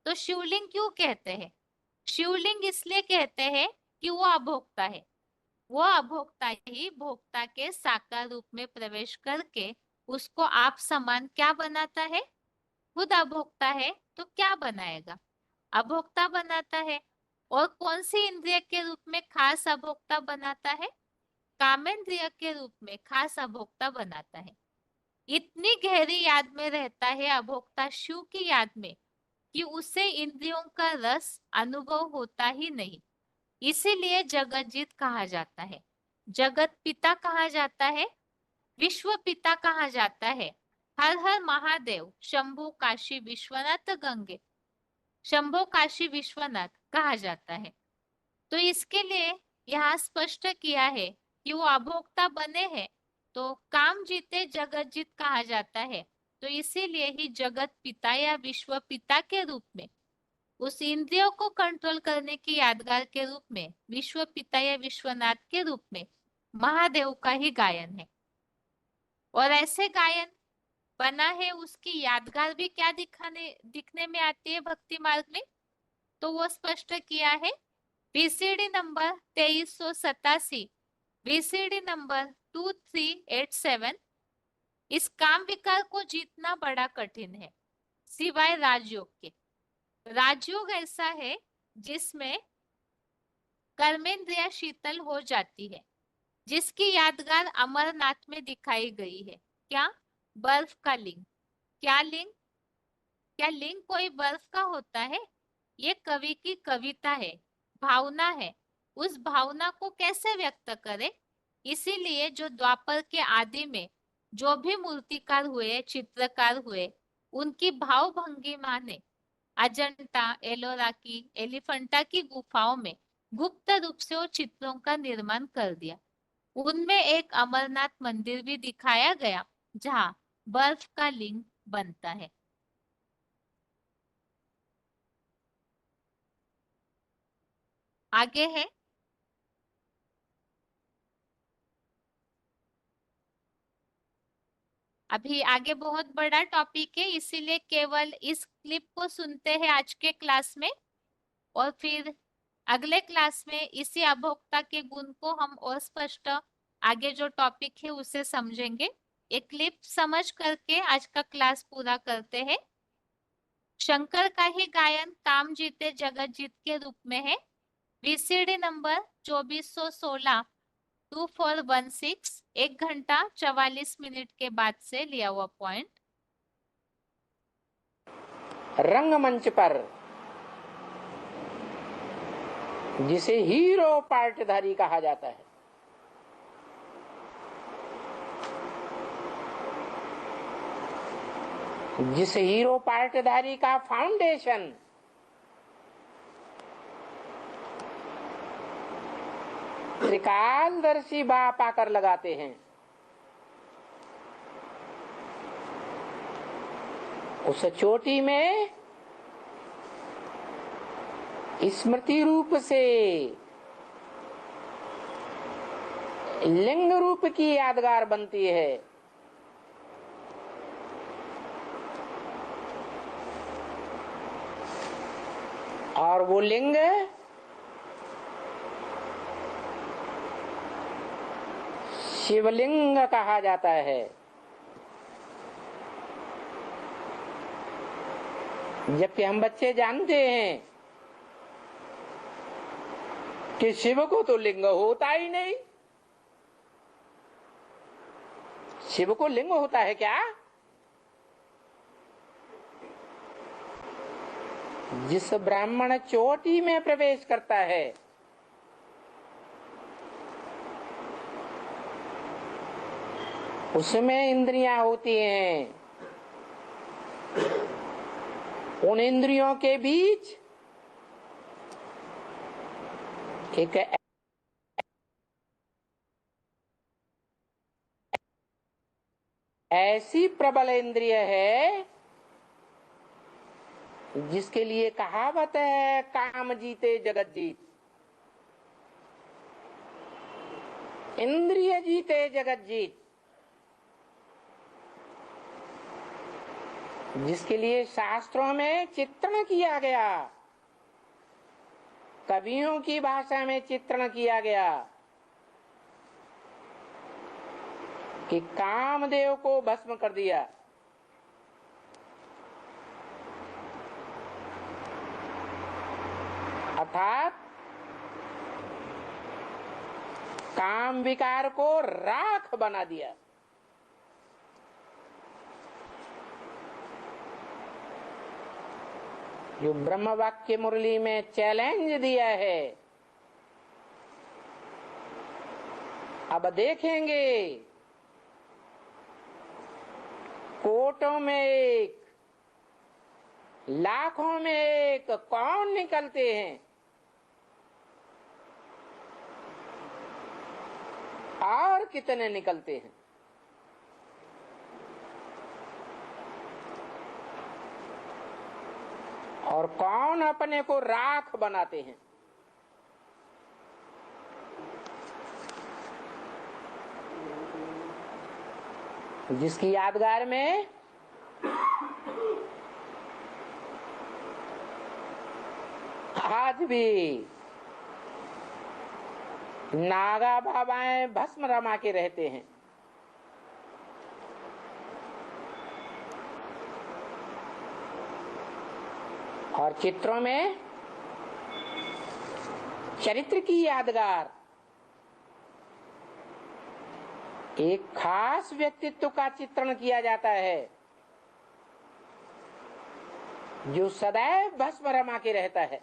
तो शिवलिंग क्यों कहते हैं? शिवलिंग इसलिए कहते हैं कि वो अभोक्ता है। वो अभोक्ता ही भोक्ता के साकार रूप में प्रवेश करके उसको आप समान क्या बनाता है? खुद अभोक्ता है तो क्या बनाएगा? अभोक्ता बनाता है। और कौन सी इंद्रिय के रूप में खास अभोक्ता बनाता है? कामेंद्रिय के रूप में खास अभोक्ता बनाता है। इतनी गहरी याद में रहता है अभोक्ता शिव की याद में कि उसे इंद्रियों का रस अनुभव होता ही नहीं। इसीलिए जगतजीत कहा जाता है, जगत पिता कहा जाता है, विश्व पिता कहा जाता है। हर हर महादेव, शंभु काशी विश्वनाथ गंगे, शंभो काशी विश्वनाथ कहा जाता है। तो इसके लिए यहाँ स्पष्ट किया है कि वो अभोक्ता बने हैं, तो काम जीते जगत जीत कहा जाता है। तो इसीलिए ही जगत पिता या विश्व पिता के रूप में, उस इंद्रियों को कंट्रोल करने की यादगार के रूप में, विश्व पिता या विश्वनाथ के रूप में महादेव का ही गायन है। और ऐसे गायन बना है, उसकी यादगार भी क्या दिखने में आती है भक्ति मार्ग में, तो वो स्पष्ट किया है। BCD number 2387, BCD number 2387। इस काम विकार को जीतना बड़ा कठिन है, सिवाय राजयोग के। राजयोग ऐसा है जिसमें कर्मेंद्रिया शीतल हो जाती है, जिसकी यादगार अमरनाथ में दिखाई गई है। क्या? बर्फ का लिंग। क्या लिंग? क्या लिंग कोई बर्फ का होता है? ये कवि की कविता है, भावना है। उस भावना को कैसे व्यक्त करे? इसीलिए जो द्वापर के आदि में जो भी मूर्तिकार हुए, चित्रकार हुए, उनकी भाव भंगिमा ने अजंता, एलोरा की, एलिफंटा की गुफाओं में गुप्त रूप से वो चित्रों का निर्माण कर दिया। उनमें एक अमरनाथ मंदिर भी दिखाया गया जहाँ बर्फ का लिंग बनता है। आगे है, अभी आगे बहुत बड़ा टॉपिक है, इसीलिए केवल इस क्लिप को सुनते हैं आज के क्लास में, और फिर अगले क्लास में इसी अभोक्ता के गुण को हम और स्पष्ट आगे जो टॉपिक है उसे समझेंगे। एक क्लिप समझ करके आज का क्लास पूरा करते हैं। शंकर का ही गायन काम जीते जगत जीत के रूप में है। वीसीडी नंबर 2416 2416, 1 घंटा 44 मिनट के बाद से लिया हुआ पॉइंट। रंगमंच पर जिसे हीरो पार्टधारी कहा जाता है, जिस हीरो पार्टधारी का फाउंडेशन त्रिकालदर्शी बाप आकर लगाते हैं, उस चोटी में स्मृति रूप से लिंग रूप की यादगार बनती है। और वो लिंग शिवलिंग कहा जाता है। जबकि हम बच्चे जानते हैं कि शिव को तो लिंग होता ही नहीं। शिव को लिंग होता है क्या? जिस ब्राह्मण चोटी में प्रवेश करता है, उसमें इंद्रियां होती हैं। उन इंद्रियों के बीच एक ऐसी प्रबल इंद्रिय है जिसके लिए कहावत है, काम जीते जगत जीत। इंद्रिय जीते जगत जीत, जिसके लिए शास्त्रों में चित्रण किया गया, कवियों की भाषा में चित्रण किया गया कि कामदेव को भस्म कर दिया। अर्थात काम विकार को राख बना दिया। जो ब्रह्म वाक्य मुरली में चैलेंज दिया है, अब देखेंगे कोटों में एक, लाखों में एक कौन निकलते हैं और कितने निकलते हैं। और कौन अपने को राख बनाते हैं? जिसकी यादगार में आज भी नागा बाबाएं भस्म रमा के रहते हैं। और चित्रों में चरित्र की यादगार एक खास व्यक्तित्व का चित्रण किया जाता है जो सदैव भस्म रमा के रहता है,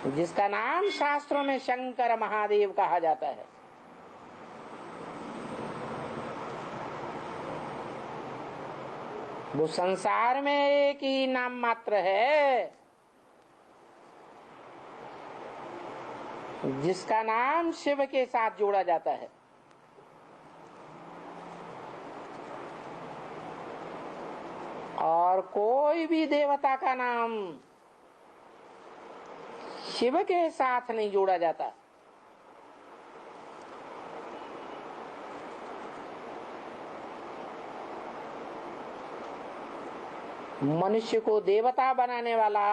जिसका नाम शास्त्रों में शंकर महादेव कहा जाता है। वो संसार में एक ही नाम मात्र है जिसका नाम शिव के साथ जोड़ा जाता है। और कोई भी देवता का नाम शिव के साथ नहीं जोड़ा जाता। मनुष्य को देवता बनाने वाला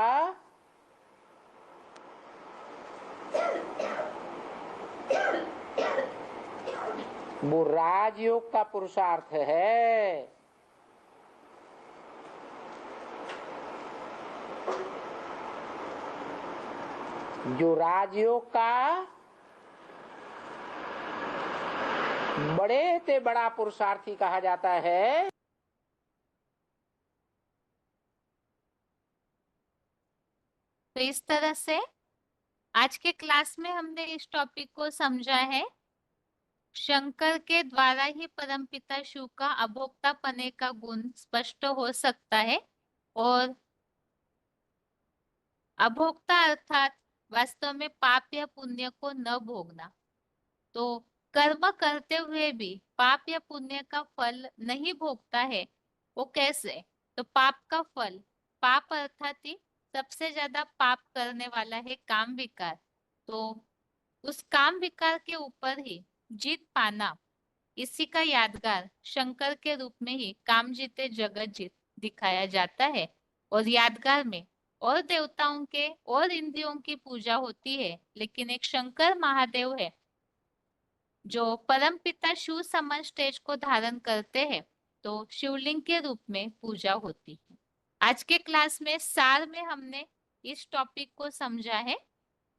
वो राजयोग का पुरुषार्थ है। जो राजयोग का बड़े से बड़ा पुरुषार्थी कहा जाता है। तो इस तरह से आज के क्लास में हमने इस टॉपिक को समझा है। शंकर के द्वारा ही परमपिता शिव का अभोक्ता पने का गुण स्पष्ट हो सकता है। और अभोक्ता अर्थात वास्तव में पाप या पुण्य को न भोगना। तो कर्म करते हुए भी पाप या पुण्य का फल नहीं भोगता है, वो कैसे? तो पाप का फल, पाप अर्थात ही सबसे ज्यादा पाप करने वाला है काम विकार। तो उस काम विकार के ऊपर ही जीत पाना, इसी का यादगार शंकर के रूप में ही काम जीते जगत जीत दिखाया जाता है। और यादगार में और देवताओं के और इंद्रियों की पूजा होती है, लेकिन एक शंकर महादेव है जो परम पिता शिव समान स्टेज को धारण करते हैं, तो शिवलिंग के रूप में पूजा होती है। आज के क्लास में सार में हमने इस टॉपिक को समझा है।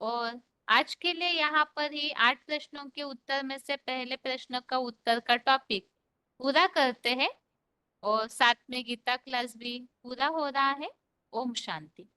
और आज के लिए यहाँ पर ही 8 प्रश्नों के उत्तर में से पहले प्रश्न का उत्तर का टॉपिक पूरा करते हैं। और साथ में गीता क्लास भी पूरा हो रहा है। ओम शांति।